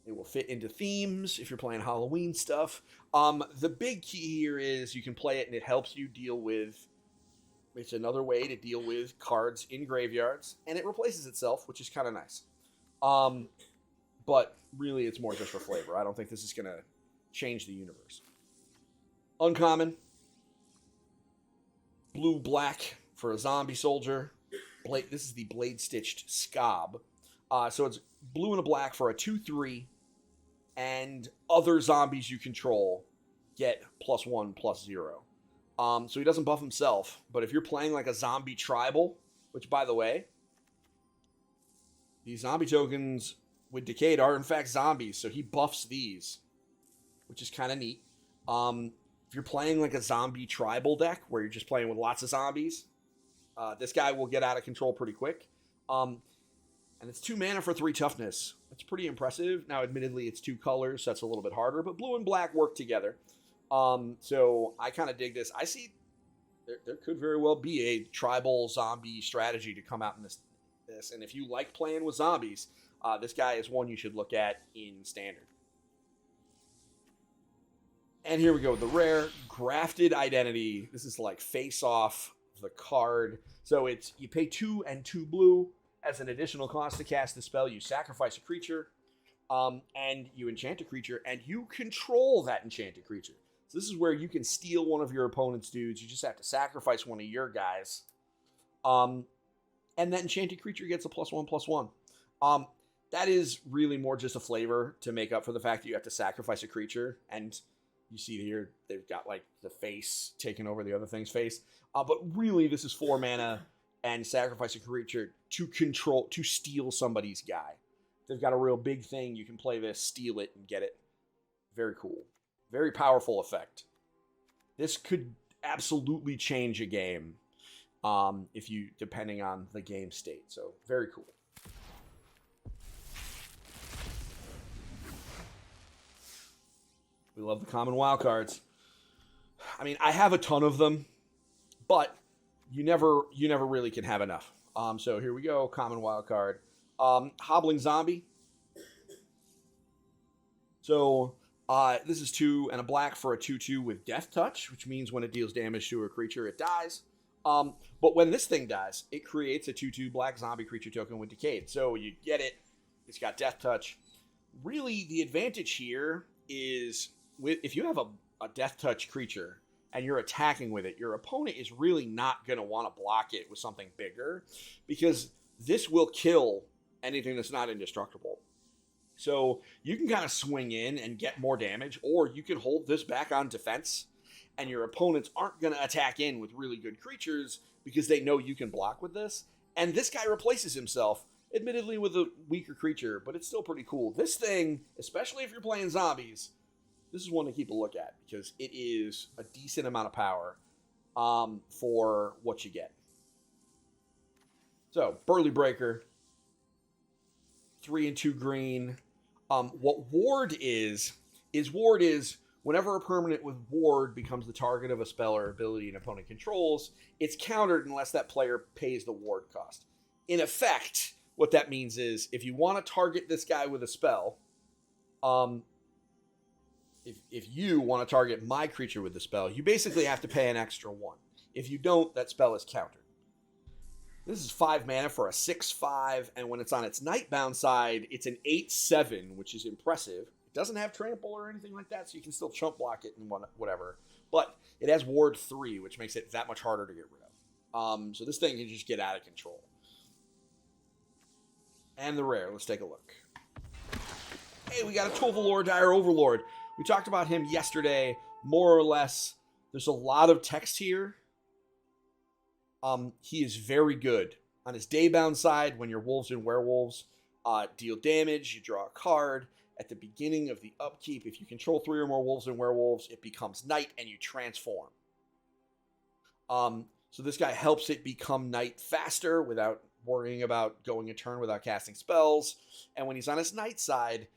will fit into themes if you're playing Halloween stuff. The big key here is you can play it and it helps you deal with... It's another way to deal with cards in graveyards, and it replaces itself, which is kind of nice. But really, it's more just for flavor. I don't think this is going to change the universe. Uncommon. Blue-black for a zombie soldier. This is the blade-stitched Scob. So it's blue and a black for a 2/3, and other zombies you control get +1/+0. So he doesn't buff himself, but if you're playing like a zombie tribal, which by the way, these zombie tokens with Decayed are in fact zombies, so he buffs these, which is kind of neat. If you're playing like a zombie tribal deck where you're just playing with lots of zombies, this guy will get out of control pretty quick. And it's 2 mana for 3 toughness. That's pretty impressive. Now, admittedly, it's 2 colors, so that's a little bit harder, but blue and black work together. So I kind of dig this. I see there could very well be a tribal zombie strategy to come out in this. And if you like playing with zombies, this guy is one you should look at in Standard. And here we go. The rare Grafted Identity. This is like face off the card. So it's you pay 2 and 2 blue. As an additional cost to cast the spell, you sacrifice a creature, and you enchant a creature, and you control that enchanted creature. So this is where you can steal one of your opponent's dudes. You just have to sacrifice one of your guys. and that enchanted creature gets a +1/+1. That is really more just a flavor to make up for the fact that you have to sacrifice a creature, and you see here they've got like the face taking over the other thing's face. But really, this is 4 mana and sacrifice a creature to steal somebody's guy. If they've got a real big thing, you can play this, steal it, and get it. Very cool. Very powerful effect. This could absolutely change a game, depending on the game state. So very cool. We love the common wild cards. I mean, I have a ton of them, but you never really can have enough. So here we go. Common wild card. Hobbling Zombie. So this is 2 and a black for a 2/2 with Death Touch, which means when it deals damage to a creature, it dies. But when this thing dies, it creates a 2/2 black zombie creature token with Decayed. So you get it. It's got Death Touch. Really, the advantage here is if you have a Death Touch creature and you're attacking with it, your opponent is really not going to want to block it with something bigger, because this will kill anything that's not indestructible. So you can kind of swing in and get more damage, or you can hold this back on defense, and your opponents aren't going to attack in with really good creatures because they know you can block with this. And this guy replaces himself, admittedly with a weaker creature, but it's still pretty cool. This thing, especially if you're playing zombies, this is one to keep a look at because it is a decent amount of power for what you get. So, Burly Breaker, 3 and 2 green. What Ward is whenever a permanent with Ward becomes the target of a spell or ability an opponent controls, it's countered unless that player pays the Ward cost. In effect, what that means is if you want to target this guy with a spell, if you want to target my creature with the spell, you basically have to pay an extra 1. If you don't, that spell is countered. This is 5 mana for a 6/5, and when it's on its Nightbound side, it's an 8/7, which is impressive. It doesn't have Trample or anything like that, so you can still chump block it and whatever. But it has Ward 3, which makes it that much harder to get rid of. So this thing can just get out of control. And the rare, let's take a look. Hey, we got a Tovalor Dire Overlord. We talked about him yesterday, more or less. There's a lot of text here. He is very good. On his Daybound side, when your wolves and werewolves deal damage, you draw a card. At the beginning of the upkeep, if you control 3 or more wolves and werewolves, it becomes night and you transform. So this guy helps it become night faster without worrying about going a turn without casting spells. And when he's on his night side,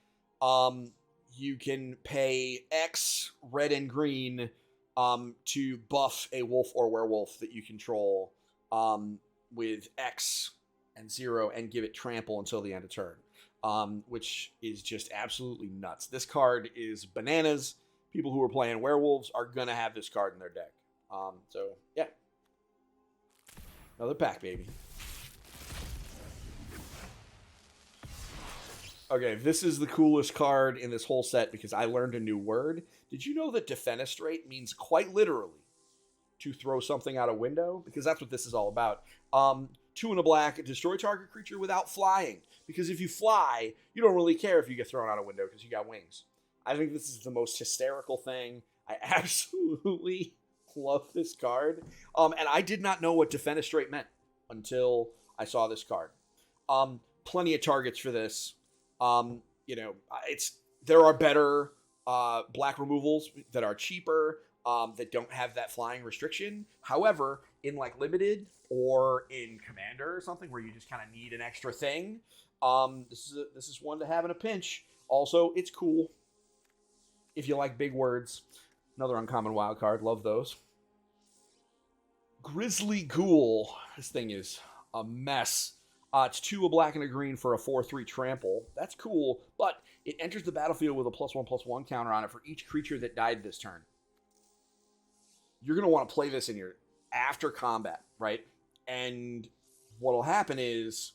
you can pay X, red and green, to buff a wolf or werewolf that you control with X and 0 and give it trample until the end of turn, which is just absolutely nuts. This card is bananas. People who are playing werewolves are going to have this card in their deck. So, yeah. Another pack, baby. Okay, this is the coolest card in this whole set because I learned a new word. Did you know that defenestrate means quite literally to throw something out a window? Because that's what this is all about. 2 and a black, destroy target creature without flying. Because if you fly, you don't really care if you get thrown out a window because you got wings. I think this is the most hysterical thing. I absolutely love this card. And I did not know what defenestrate meant until I saw this card. Plenty of targets for this. There are better black removals that are cheaper, that don't have that flying restriction. However, in like limited or in commander or something where you just kind of need an extra thing, this is one to have in a pinch. Also, it's cool if you like big words. Another uncommon wild card, love those. Grizzly Ghoul. This thing is a mess. It's 2 a black and a green for a 4/3 trample. That's cool, but it enters the battlefield with a +1/+1 counter on it for each creature that died this turn. You're going to want to play this in your after combat, right? And what'll happen is,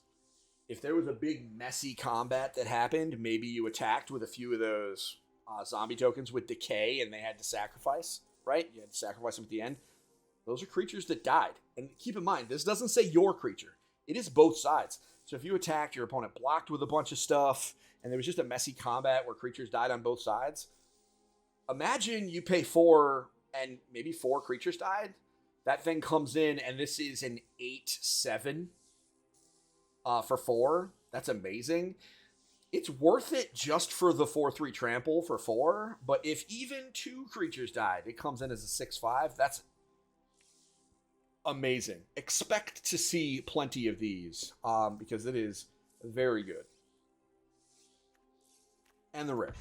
if there was a big messy combat that happened, maybe you attacked with a few of those zombie tokens with decay and they had to sacrifice, right? You had to sacrifice them at the end. Those are creatures that died. And keep in mind, this doesn't say your creature. it is both sides. So if you attacked, your opponent blocked with a bunch of stuff, and there was just a messy combat where creatures died on both sides, imagine you pay 4 and maybe 4 creatures died. That thing comes in, and this is an 8/7 for 4. That's amazing. It's worth it just for the 4/3 trample for 4, but if even 2 creatures died, it comes in as a 6/5. That's amazing. Expect to see plenty of these, because it is very good. And the rare.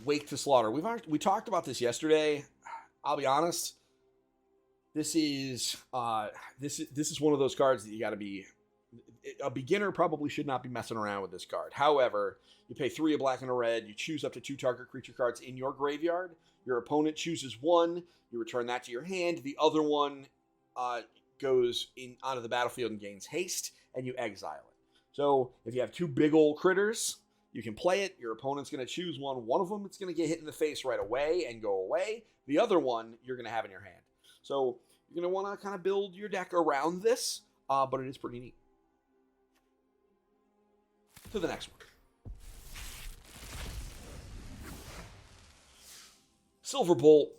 Wake to Slaughter. We talked about this yesterday. I'll be honest. This is one of those cards that you got to be. A beginner probably should not be messing around with this card. However, you pay 3 a black and a red. You choose up to 2 target creature cards in your graveyard. Your opponent chooses 1. You return that to your hand. The other one goes onto the battlefield and gains haste, and you exile it. So if you have 2 big old critters, you can play it. Your opponent's going to choose one. One of them, it's going to get hit in the face right away and go away. The other one, you're going to have in your hand. So you're going to want to kind of build your deck around this, but it is pretty neat. To the next one. Silverbolt.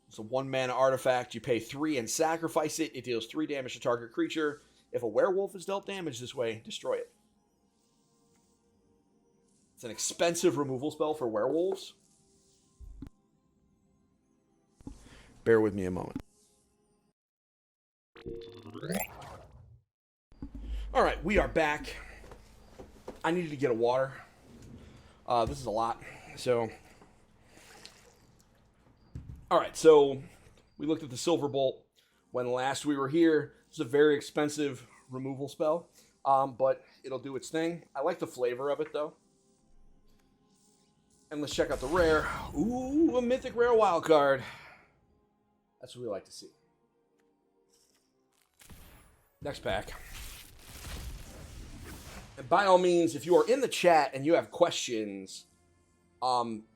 It's a 1-mana artifact. You pay 3 and sacrifice it. It deals 3 damage to target creature. If a werewolf is dealt damage this way, destroy it. It's an expensive removal spell for werewolves. Bear with me a moment. All right, we are back. I needed to get a water. This is a lot. So, all right. So we looked at the Silverbolt when last we were here. It's a very expensive removal spell, but it'll do its thing. I like the flavor of it though. And let's check out the rare. Ooh, a mythic rare wild card. That's what we like to see. Next pack. And by all means, if you are in the chat and you have questions,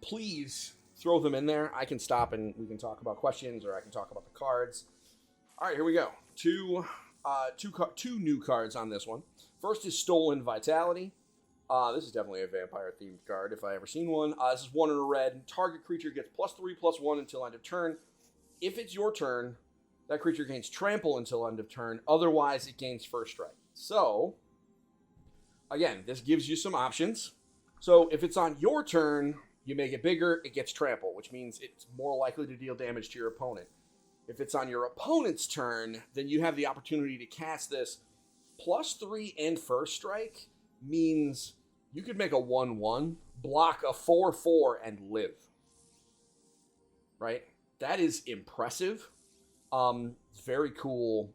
please throw them in there. I can stop and we can talk about questions, or I can talk about the cards. All right, here we go. Two new cards on this one. First is Stolen Vitality. This is definitely a vampire-themed card if I ever seen one. This is 1 in a red. Target creature gets +3/+1 until end of turn. If it's your turn, that creature gains Trample until end of turn. Otherwise, it gains First Strike. So, again, this gives you some options. So, if it's on your turn, you make it bigger, it gets Trample, which means it's more likely to deal damage to your opponent. If it's on your opponent's turn, then you have the opportunity to cast this. +3 and First Strike means you could make a 1/1, block a 4/4, and live. Right? That is impressive. Very cool.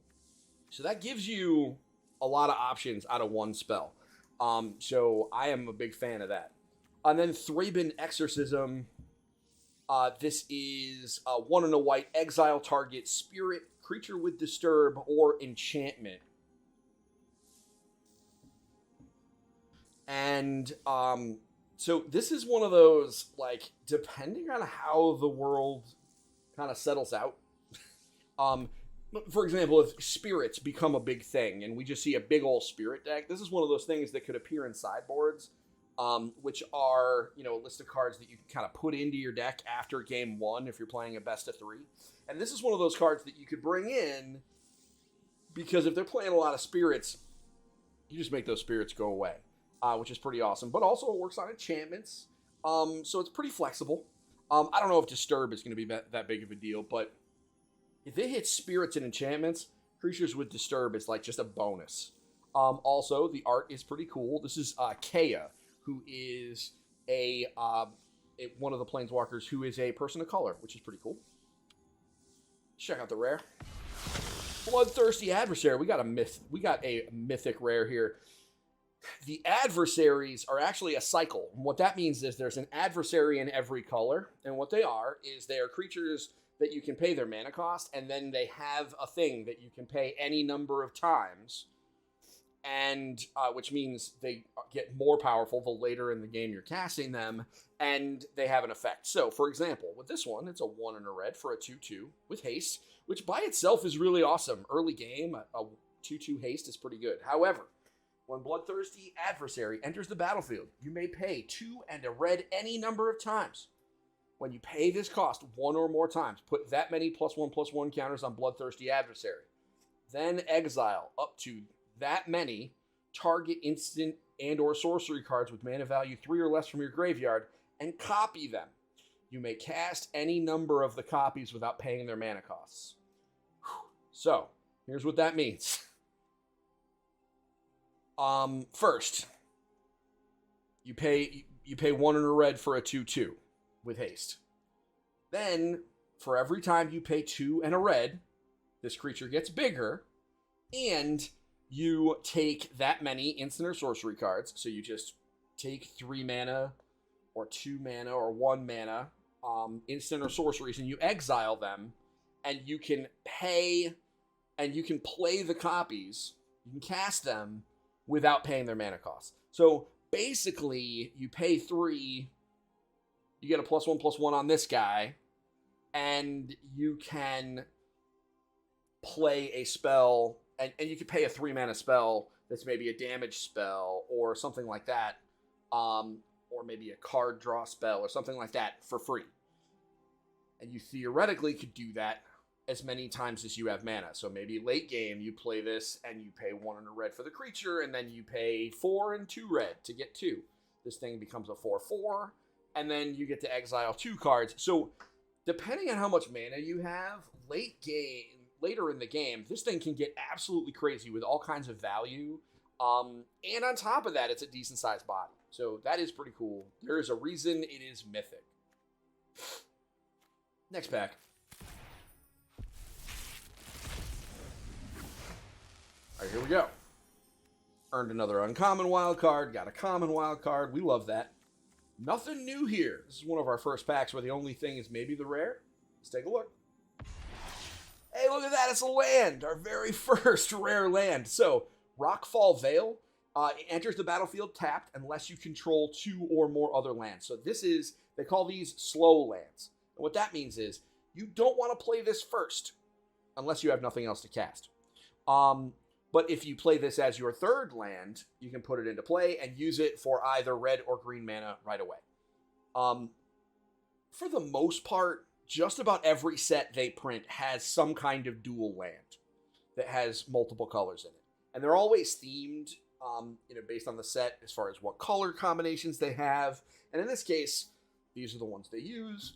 So that gives you a lot of options out of one spell. So I am a big fan of that. And then Thraben Exorcism. This is 1 in a white. Exile target spirit, creature with disturb, or enchantment. And so this is one of those, like, depending on how the world kind of settles out. For example, if spirits become a big thing and we just see a big old spirit deck, this is one of those things that could appear in sideboards, which are, a list of cards that you can kind of put into your deck after game 1 if you're playing a best of 3. And this is one of those cards that you could bring in because if they're playing a lot of spirits, you just make those spirits go away. Which is pretty awesome. But also it works on enchantments. So it's pretty flexible. I don't know if Disturb is going to be that big of a deal, but if it hits spirits and enchantments, creatures with Disturb is like just a bonus. Also, the art is pretty cool. This is Kea, who is one of the Planeswalkers who is a person of color, which is pretty cool. Check out the rare. Bloodthirsty Adversary. We got a mythic rare here. The adversaries are actually a cycle. And what that means is there's an adversary in every color. And what they are creatures that you can pay their mana cost. And then they have a thing that you can pay any number of times. And which means they get more powerful the later in the game you're casting them. And they have an effect. So, for example, with this one, it's a 1 in a red for a 2/2 with haste. Which by itself is really awesome. Early game, 2/2 haste is pretty good. However, when Bloodthirsty Adversary enters the battlefield, you may pay 2 and a red any number of times. When you pay this cost 1 or more times, put that many +1/+1 counters on Bloodthirsty Adversary. Then exile up to that many target instant and or sorcery cards with mana value 3 or less from your graveyard and copy them. You may cast any number of the copies without paying their mana costs. So, here's what that means. First, you pay 1 and a red for a 2/2 with haste. Then, for every time you pay 2 and a red, this creature gets bigger, and you take that many instant or sorcery cards. So you just take 3 mana, or 2 mana, or 1 mana, instant or sorceries, and you exile them, and you can pay, and you can play the copies, you can cast them without paying their mana costs. So basically, you pay 3, you get a +1/+1 on this guy, and you can play a spell, and you can pay a 3 mana spell that's maybe a damage spell or something like that, or maybe a card draw spell or something like that for free. And you theoretically could do that as many times as you have mana. So maybe late game you play this and you pay 1 and a red for the creature, and then you pay 4 and 2 red to get 2. This thing becomes a 4/4, and then you get to exile 2 cards. So depending on how much mana you have, later in the game, this thing can get absolutely crazy with all kinds of value. And on top of that, it's a decent sized body. So that is pretty cool. There is a reason it is mythic. Next pack. All right, here we go. Earned another uncommon wild card. Got a common wild card. We love that. Nothing new here. This is one of our first packs where the only thing is maybe the rare. Let's take a look. Hey, look at that. It's a land. Our very first rare land. So, Rockfall Vale enters the battlefield tapped unless you control 2 or more other lands. So this is, they call these slow lands. And what that means is you don't want to play this first unless you have nothing else to cast. But if you play this as your third land, you can put it into play and use it for either red or green mana right away. For the most part, just about every set they print has some kind of dual land that has multiple colors in it. And they're always themed, based on the set as far as what color combinations they have. And in this case, these are the ones they use.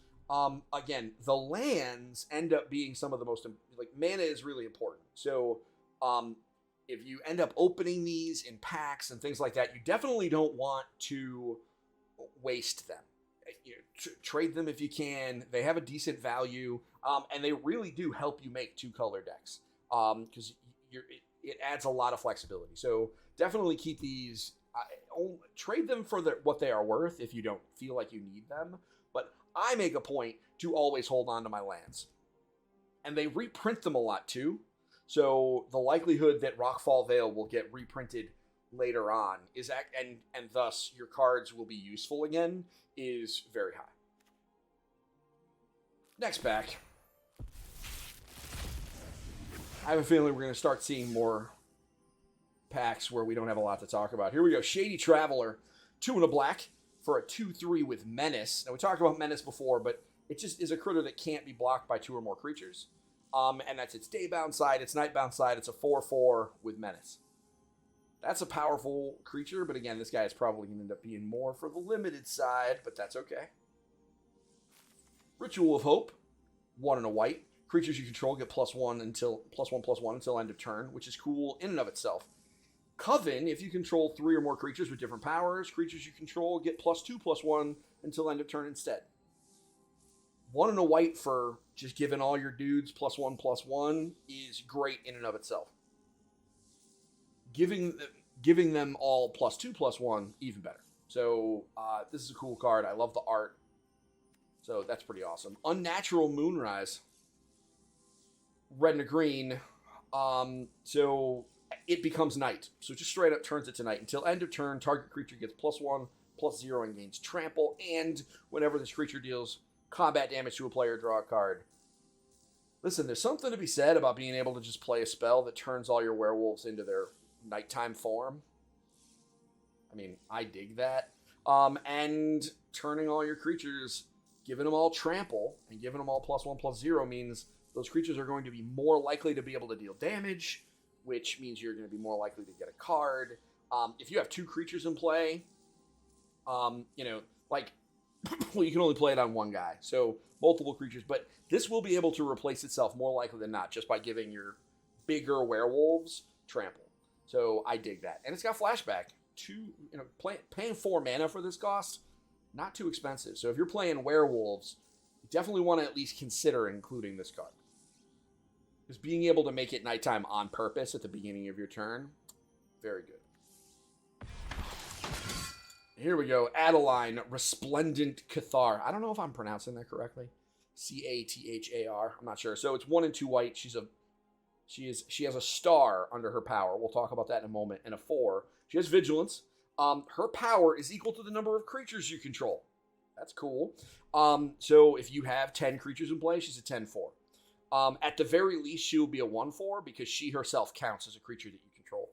Again, the lands end up being some of the most, mana is really important. So, if you end up opening these in packs and things like that, you definitely don't want to waste them. Trade them if you can. They have a decent value, and they really do help you make 2-color decks, because it adds a lot of flexibility. So definitely keep these. Trade them for what they are worth if you don't feel like you need them. But I make a point to always hold on to my lands, and they reprint them a lot too. So the likelihood that Rockfall Vale will get reprinted later on and thus your cards will be useful again is very high. Next pack. I have a feeling we're going to start seeing more packs where we don't have a lot to talk about. Here we go. Shady Traveler, 2 and a black for a 2/3 with Menace. Now we talked about Menace before, but it just is a critter that can't be blocked by 2 or more creatures. And that's its daybound side, its nightbound side. It's a 4/4 with Menace. That's a powerful creature, but again, this guy is probably going to end up being more for the limited side, but that's okay. Ritual of Hope, 1 and a white. Creatures you control get +1 until end of turn, which is cool in and of itself. Coven, if you control 3 or more creatures with different powers, creatures you control get +2/+1 until end of turn instead. 1 and a white for just giving all your dudes +1/+1 is great in and of itself. Giving them all +2/+1, even better. So this is a cool card. I love the art. So that's pretty awesome. Unnatural Moonrise. Red and a green. So it becomes night. So just straight up turns it to night. Until end of turn, target creature gets +1/+0 and gains trample. And whenever this creature deals combat damage to a player, draw a card. Listen, there's something to be said about being able to just play a spell that turns all your werewolves into their nighttime form. I mean, I dig that. And turning all your creatures, giving them all trample, and giving them all +1/+0 means those creatures are going to be more likely to be able to deal damage, which means you're going to be more likely to get a card. If you have 2 creatures in play, you know, like, well, you can only play it on one guy, so multiple creatures, but this will be able to replace itself more likely than not just by giving your bigger werewolves trample. So I dig that. And it's got flashback. Paying 4 mana for this cost, not too expensive. So if you're playing werewolves, you definitely want to at least consider including this card. Because being able to make it nighttime on purpose at the beginning of your turn, very good. Here we go. Adeline, Resplendent Cathar. I don't know if I'm pronouncing that correctly. Cathar. I'm not sure. So it's 1 and 2 white. She has a star under her power. We'll talk about that in a moment. And a 4. She has vigilance. Her power is equal to the number of creatures you control. That's cool. So if you have 10 creatures in play, she's a 10/4. At the very least, she will be a 1/4 because she herself counts as a creature that you control.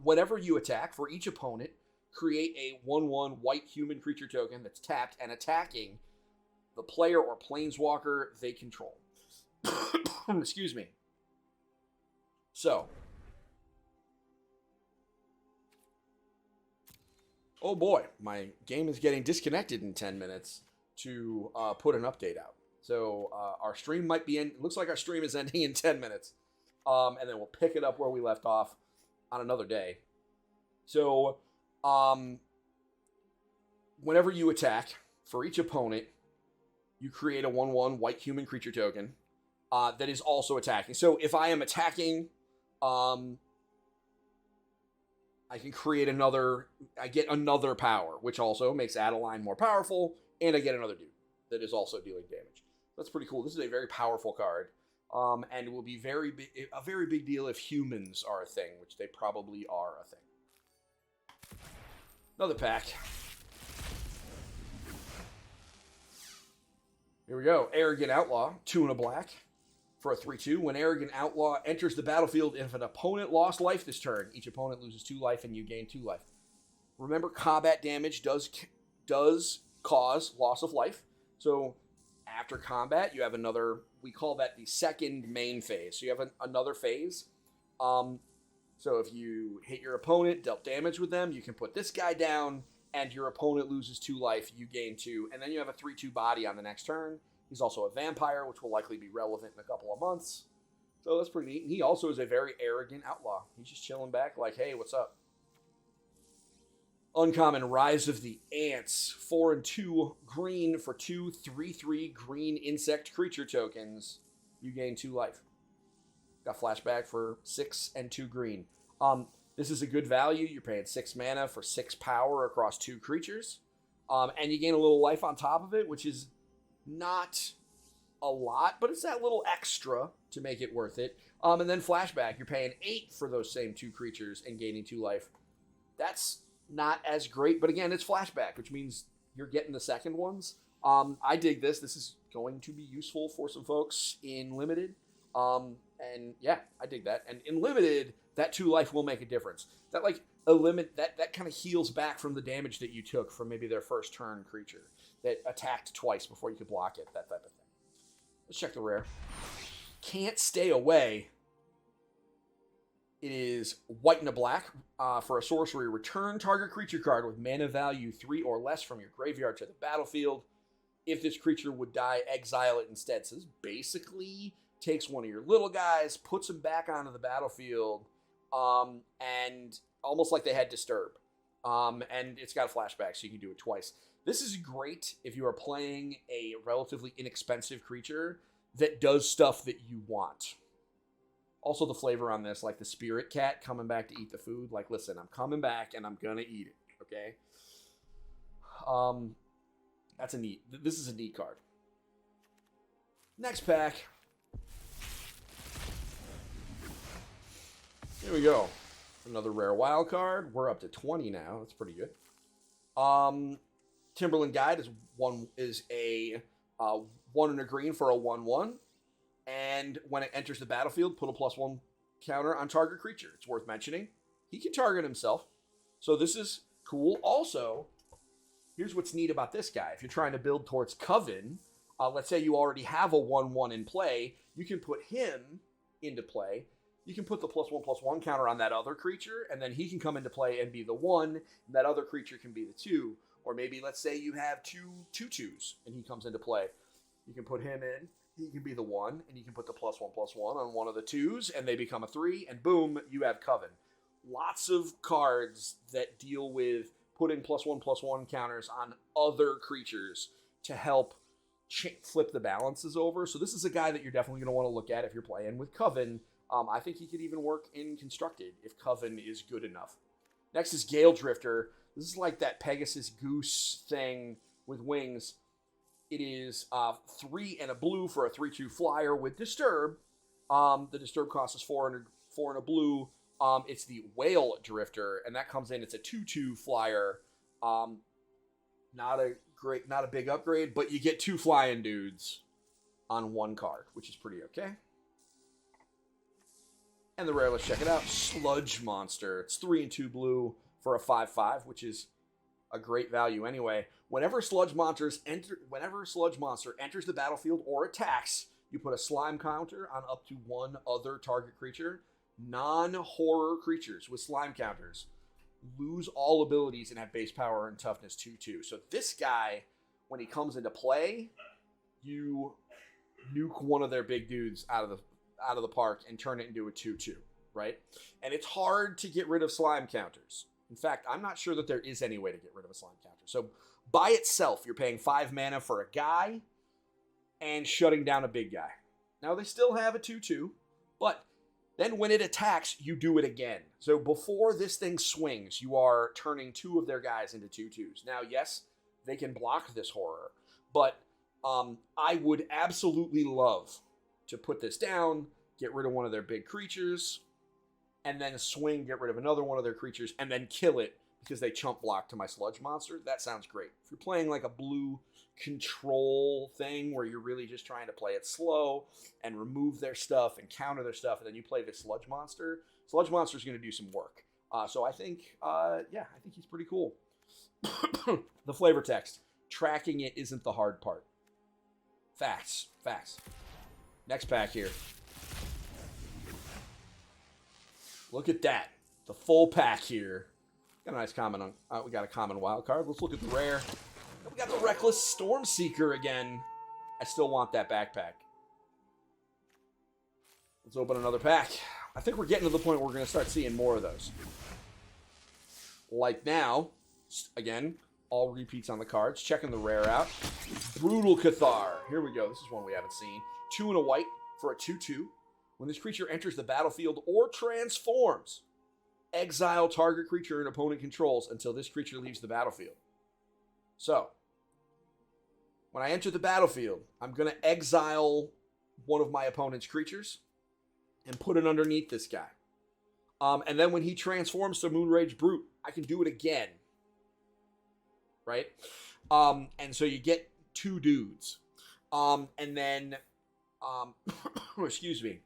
Whenever you attack, for each opponent, create a 1/1 white human creature token that's tapped and attacking the player or planeswalker they control. Excuse me. So. Oh boy, my game is getting disconnected in 10 minutes to put an update out. So our stream might be it looks like our stream is ending in 10 minutes. And then we'll pick it up where we left off on another day. So whenever you attack, for each opponent, you create a 1/1 white human creature token that is also attacking. So if I am attacking, I can create I get another power, which also makes Adeline more powerful, and I get another dude that is also dealing damage. That's pretty cool. This is a very powerful card, and will be a very big deal if humans are a thing, which they probably are a thing. Another pack. Here we go. Arrogant Outlaw, 2 and a black. For a 3/2, when Arrogant Outlaw enters the battlefield, if an opponent lost life this turn, each opponent loses 2 life and you gain 2 life. Remember, combat damage does cause loss of life. So after combat, you have another, we call that the second main phase. So you have another phase. So if you hit your opponent, dealt damage with them, you can put this guy down, and your opponent loses 2 life, you gain 2. And then you have a 3/2 body on the next turn. He's also a vampire, which will likely be relevant in a couple of months. So that's pretty neat. And he also is a very arrogant outlaw. He's just chilling back like, hey, what's up? Uncommon, Rise of the Ants. 4 and 2 green for 2 3/3 green insect creature tokens. You gain 2 life. Got flashback for 6 and 2 green. This is a good value. You're paying 6 mana for 6 power across 2 creatures. And you gain a little life on top of it, which is not a lot, but it's that little extra to make it worth it. And then flashback, you're paying 8 for those same 2 creatures and gaining 2 life. That's not as great, but again, it's flashback, which means you're getting the second ones. I dig this. This is going to be useful for some folks in Limited. And yeah, I dig that. And in Limited, that 2 life will make a difference. That like that kind of heals back from the damage that you took from maybe their first turn creature that attacked twice before you could block it, that type of thing. Let's check the rare. Can't Stay Away. It is white and a black for a sorcery. Return target creature card with mana value 3 or less from your graveyard to the battlefield. If this creature would die, exile it instead. So this basically takes one of your little guys, puts him back onto the battlefield, and almost like they had Disturb. And it's got a flashback, so you can do it twice. This is great if you are playing a relatively inexpensive creature that does stuff that you want. Also, the flavor on this, like the spirit cat coming back to eat the food. Like, listen, I'm coming back and I'm gonna eat it. Okay. This is a neat card. Next pack. Here we go. Another rare wild card. We're up to 20 now. That's pretty good. Timberland Guide is a 1 and a green for a 1/1. And And when it enters the battlefield, put a +1 counter on target creature. It's worth mentioning. He can target himself. So this is cool. Also, here's what's neat about this guy. If you're trying to build towards Coven, let's say you already have a 1/1 in play, you can put him into play. You can put the +1/+1 counter on that other creature, and then he can come into play and be the 1, and that other creature can be the 2. Or maybe, let's say you have two 2/2s, and he comes into play. You can put him in, he can be the 1, and you can put the +1/+1 on one of the 2s, and they become a 3, and boom, you have Coven. Lots of cards that deal with putting +1/+1 counters on other creatures to help flip the balances over. So this is a guy that you're definitely going to want to look at if you're playing with Coven. I think he could even work in Constructed if Coven is good enough. Next is Gale Drifter. This is like that Pegasus Goose thing with wings. It is 3 and a blue for a 3/2 flyer with Disturb. The Disturb cost is 4 and a blue. It's the Whale Drifter, and that comes in. It's a 2/2 flyer. Not a big upgrade, but you get 2 flying dudes on 1 card, which is pretty okay. And the rare, let's check it out. Sludge Monster. It's 3 and 2 blue for a 5/5, which is a great value anyway. Whenever Sludge Monster enters the battlefield or attacks, you put a slime counter on up to 1 other target creature. Non-horror creatures with slime counters lose all abilities and have base power and toughness 2/2. So this guy, when he comes into play, you nuke one of their big dudes out of the park and turn it into a 2/2, right? And it's hard to get rid of slime counters. In fact, I'm not sure that there is any way to get rid of a slime counter. So by itself, you're paying 5 mana for a guy and shutting down a big guy. Now, they still have a 2/2, but then when it attacks, you do it again. So before this thing swings, you are turning 2 of their guys into 2/2s. Now, yes, they can block this horror, but I would absolutely love to put this down, get rid of one of their big creatures, and then swing, get rid of another one of their creatures, and then kill it because they chump block to my Sludge Monster. That sounds great. If you're playing like a blue control thing where you're really just trying to play it slow and remove their stuff and counter their stuff, and then you play this Sludge Monster is going to do some work. So I think, I think he's pretty cool. The flavor text. Tracking it isn't the hard part. Facts. Next pack here. Look at that. The full pack here. Got a nice common on. We got a common wild card. Let's look at the rare. We got the Reckless Stormseeker again. I still want that backpack. Let's open another pack. I think we're getting to the point where we're going to start seeing more of those. Like now, again, all repeats on the cards. Checking the rare out. Brutal Cathar. Here we go. This is one we haven't seen. 2 and a white for a 2/2. When this creature enters the battlefield or transforms, exile target creature an opponent controls until this creature leaves the battlefield. So, when I enter the battlefield, I'm going to exile one of my opponent's creatures and put it underneath this guy. And then when he transforms to Moonrage Brute, I can do it again. Right? And so you get 2 dudes. And then, excuse me.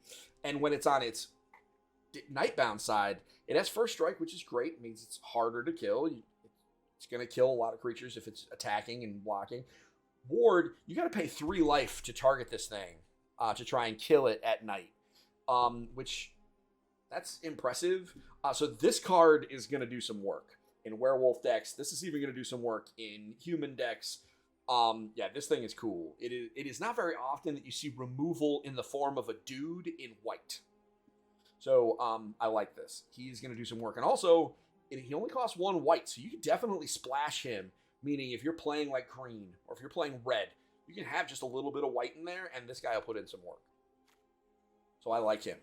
And when it's on its Nightbound side, it has first strike, which is great. It means it's harder to kill. It's going to kill a lot of creatures if it's attacking and blocking. Ward, you got to pay 3 life to target this thing to try and kill it at night, which that's impressive. So this card is going to do some work in werewolf decks. This is even going to do some work in human decks. This thing is cool. It is not very often that you see removal in the form of a dude in white. So I like this. He's going to do some work. And also, he only costs 1 white, so you can definitely splash him, meaning if you're playing like green or if you're playing red, you can have just a little bit of white in there, and this guy will put in some work. So I like him.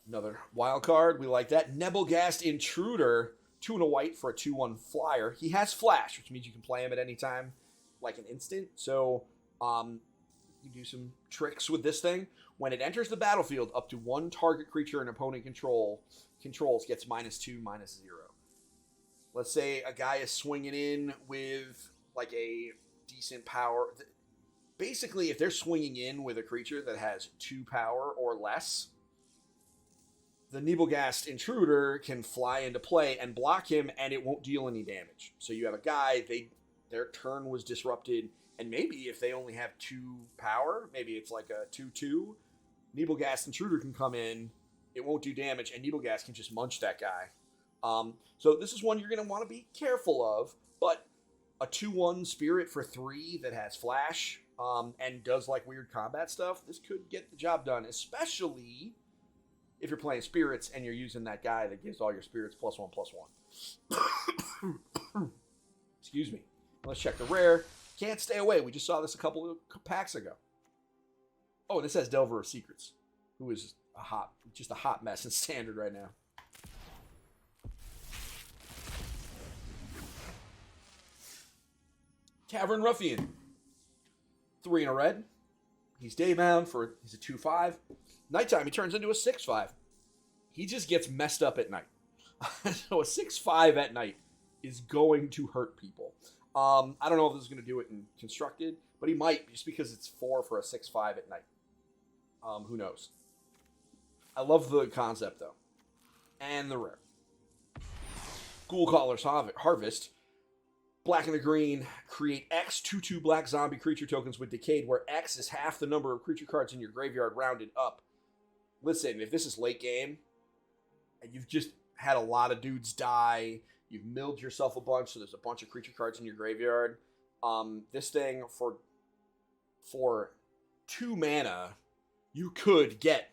Another wild card. We like that. Nebelgast Intruder. 2 and a white for a 2/1 flyer. He has flash, which means you can play him at any time, like an instant. So you do some tricks with this thing. When it enters the battlefield, up to 1 target creature an opponent controls gets -2/-0. Let's say a guy is swinging in with like a decent power. Basically, if they're swinging in with a creature that has 2 power or less, the Nebelgast Intruder can fly into play and block him, and it won't deal any damage. So you have a guy, their turn was disrupted, and maybe if they only have 2 power, maybe it's like a 2/2, Nebelgast Intruder can come in, it won't do damage, and Nebelgast can just munch that guy. So this is one you're going to want to be careful of, but a 2/1 Spirit for 3 that has Flash and does like weird combat stuff, this could get the job done, especially if you're playing Spirits and you're using that guy that gives all your Spirits +1/+1. Excuse me. Let's check the rare. Can't stay away. We just saw this a couple of packs ago. Oh, this has Delver of Secrets, who is just a hot mess in Standard right now. Cavern Ruffian. 3 in a red. He's daybound he's a 2/5. Nighttime, he turns into a 6/5. He just gets messed up at night. So a 6/5 at night is going to hurt people. I don't know if this is going to do it in Constructed, but he might, just because it's 4 for a 6/5 at night. Who knows? I love the concept, though. And the rare. Ghoulcaller's Harvest. Black and the green, create X 2/2 black zombie creature tokens with Decayed, where X is half the number of creature cards in your graveyard rounded up. Listen, if this is late game, and you've just had a lot of dudes die, you've milled yourself a bunch, so there's a bunch of creature cards in your graveyard, this thing, for 2 mana, you could get,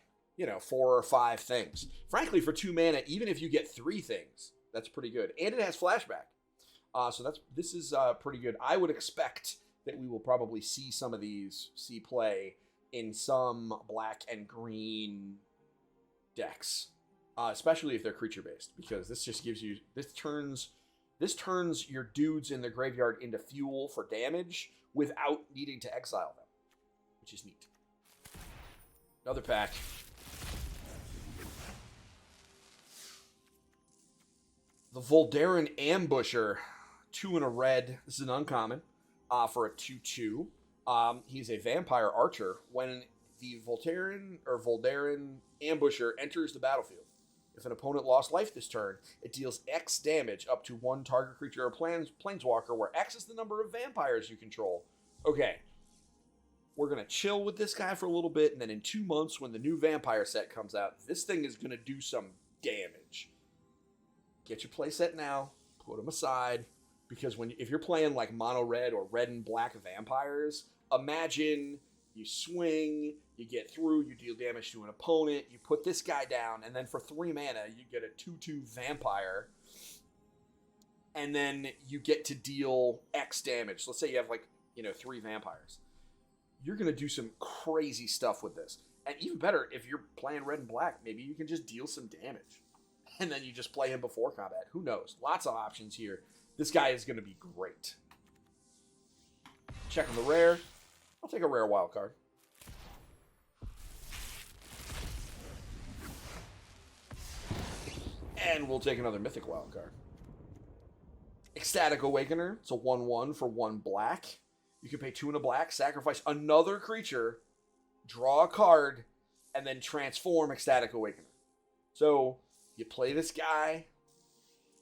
4 or 5 things. Frankly, for 2 mana, even if you get 3 things, that's pretty good. And it has flashback. So this is pretty good. I would expect that we will probably see some of these play in some black and green decks, especially if they're creature based, because this just gives you this turns your dudes in the graveyard into fuel for damage without needing to exile them, which is neat. Another pack. The Volderan Ambusher. 2 in a red. This is an uncommon for a 2/2. He's a vampire archer. When the Volderan Ambusher enters the battlefield, if an opponent lost life this turn, it deals X damage up to 1 target creature or planeswalker, where X is the number of vampires you control. Okay, we're going to chill with this guy for a little bit, and then in 2 months, when the new vampire set comes out, this thing is going to do some damage. Get your playset now, put them aside. Because if you're playing like mono red or red and black vampires, imagine you swing, you get through, you deal damage to an opponent, you put this guy down, and then for 3 mana, you get a 2/2 vampire, and then you get to deal X damage. Let's say you have 3 vampires. You're going to do some crazy stuff with this. And even better, if you're playing red and black, maybe you can just deal some damage. And then you just play him before combat. Who knows? Lots of options here. This guy is going to be great. Check on the rare. I'll take a rare wild card. And we'll take another mythic wild card. Ecstatic Awakener. It's a 1/1 for 1 black. You can pay 2 in a black, sacrifice another creature, draw a card, and then transform Ecstatic Awakener. So you play this guy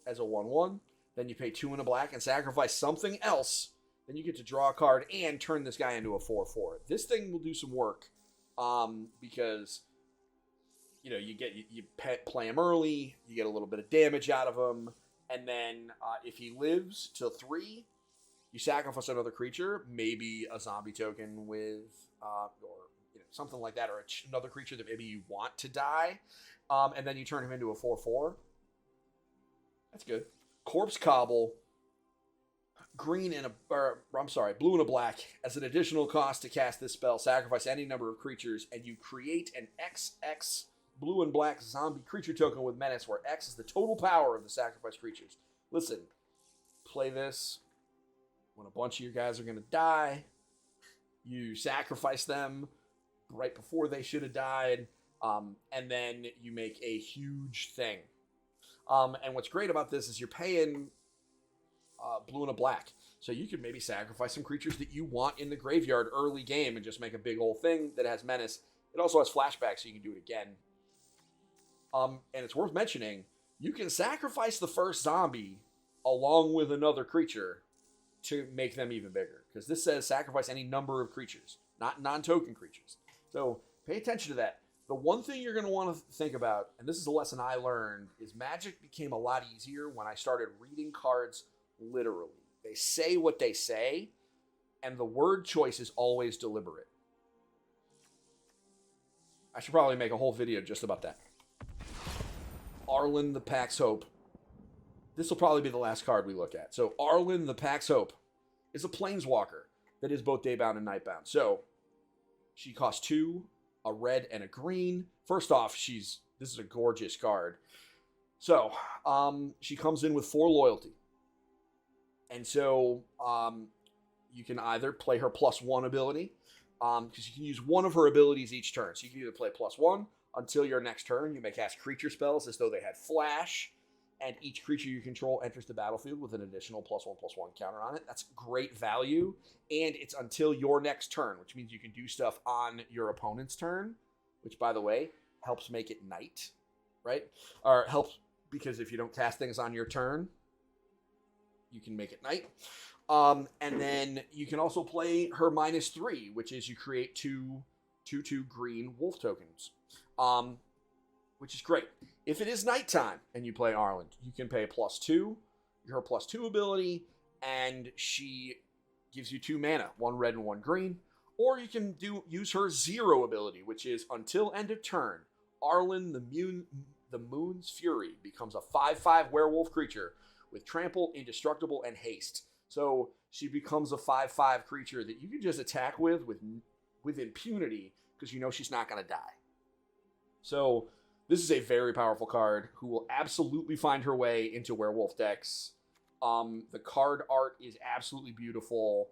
as a 1/1. Then you pay 2 in a black and sacrifice something else. Then you get to draw a card and turn this guy into a 4/4. This thing will do some work because you play him early, you get a little bit of damage out of him, and then if he lives till 3, you sacrifice another creature, maybe a zombie token with or something like that, or another creature that maybe you want to die, and then you turn him into a 4/4. That's good. Corpse Cobble, blue and a black. As an additional cost to cast this spell, sacrifice any number of creatures, and you create an XX blue and black zombie creature token with menace, where X is the total power of the sacrificed creatures. Listen, play this when a bunch of your guys are going to die. You sacrifice them right before they should have died, and then you make a huge thing. And what's great about this is you're paying blue and a black. So you could maybe sacrifice some creatures that you want in the graveyard early game and just make a big old thing that has menace. It also has flashback, so you can do it again. And it's worth mentioning, you can sacrifice the first zombie along with another creature to make them even bigger. Because this says sacrifice any number of creatures, not non-token creatures. So pay attention to that. The one thing you're going to want to think about, and this is a lesson I learned, is Magic became a lot easier when I started reading cards literally. They say what they say, and the word choice is always deliberate. I should probably make a whole video just about that. Arlen the Pax Hope. This will probably be the last card we look at. So Arlen the Pax Hope is a planeswalker that is both daybound and nightbound. So she costs 2, a red and a green. First off, this is a gorgeous card. So she comes in with 4 loyalty. And so you can either play her +1 ability, because you can use one of her abilities each turn. So you can either play +1 until your next turn. You may cast creature spells as though they had flash, and each creature you control enters the battlefield with an additional +1/+1 counter on it. That's great value, and it's until your next turn, which means you can do stuff on your opponent's turn, which, by the way, helps make it night, right? Or helps, because if you don't cast things on your turn, you can make it night. And then you can also play her -3, which is you create 2/2 green wolf tokens, which is great. If it is nighttime and you play Arlen, you can pay +2, her +2 ability, and she gives you 2 mana, 1 red and 1 green. Or you can use her 0 ability, which is until end of turn, Arlen the Moon's Fury becomes a 5/5 werewolf creature with Trample, Indestructible, and Haste. So she becomes a 5/5 creature that you can just attack with impunity, because you know she's not going to die. So this is a very powerful card who will absolutely find her way into werewolf decks. The card art is absolutely beautiful.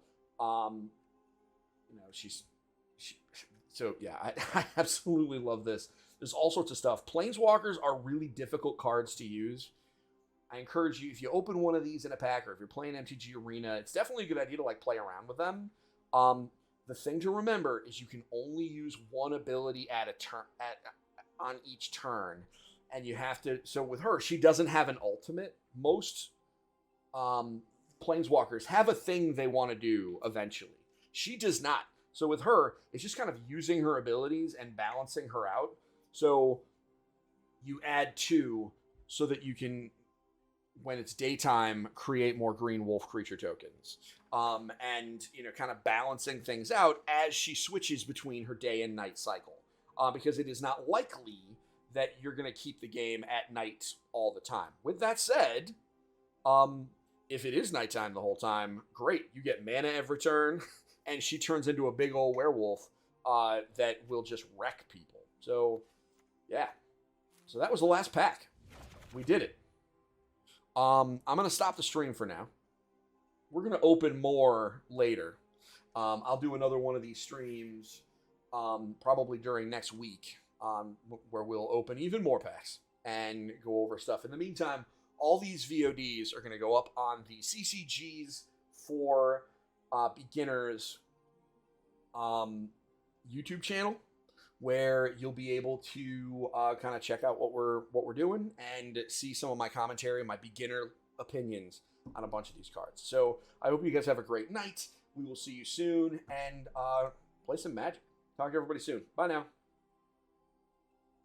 So yeah, I absolutely love this. There's all sorts of stuff. Planeswalkers are really difficult cards to use. I encourage you, if you open one of these in a pack, or if you're playing MTG Arena, it's definitely a good idea to play around with them. The thing to remember is you can only use one ability at a turn on each turn, and you have to. So with her, she doesn't have an ultimate. Most planeswalkers have a thing they want to do eventually. She does not. So with her, it's just kind of using her abilities and balancing her out. So you add 2 so that you can, when it's daytime, create more green wolf creature tokens. And, kind of balancing things out as she switches between her day and night cycle. Because it is not likely that you're going to keep the game at night all the time. With that said, if it is nighttime the whole time, great. You get mana every turn, and she turns into a big old werewolf that will just wreck people. So, yeah. So that was the last pack. We did it. I'm going to stop the stream for now. We're going to open more later. I'll do another one of these streams probably during next week, where we'll open even more packs and go over stuff. In the meantime, all these VODs are going to go up on the CCGs for Beginners YouTube channel, where you'll be able to kind of check out what we're doing and see some of my commentary, my beginner opinions on a bunch of these cards. So I hope you guys have a great night. We will see you soon, and play some Magic. Talk to everybody soon. Bye now.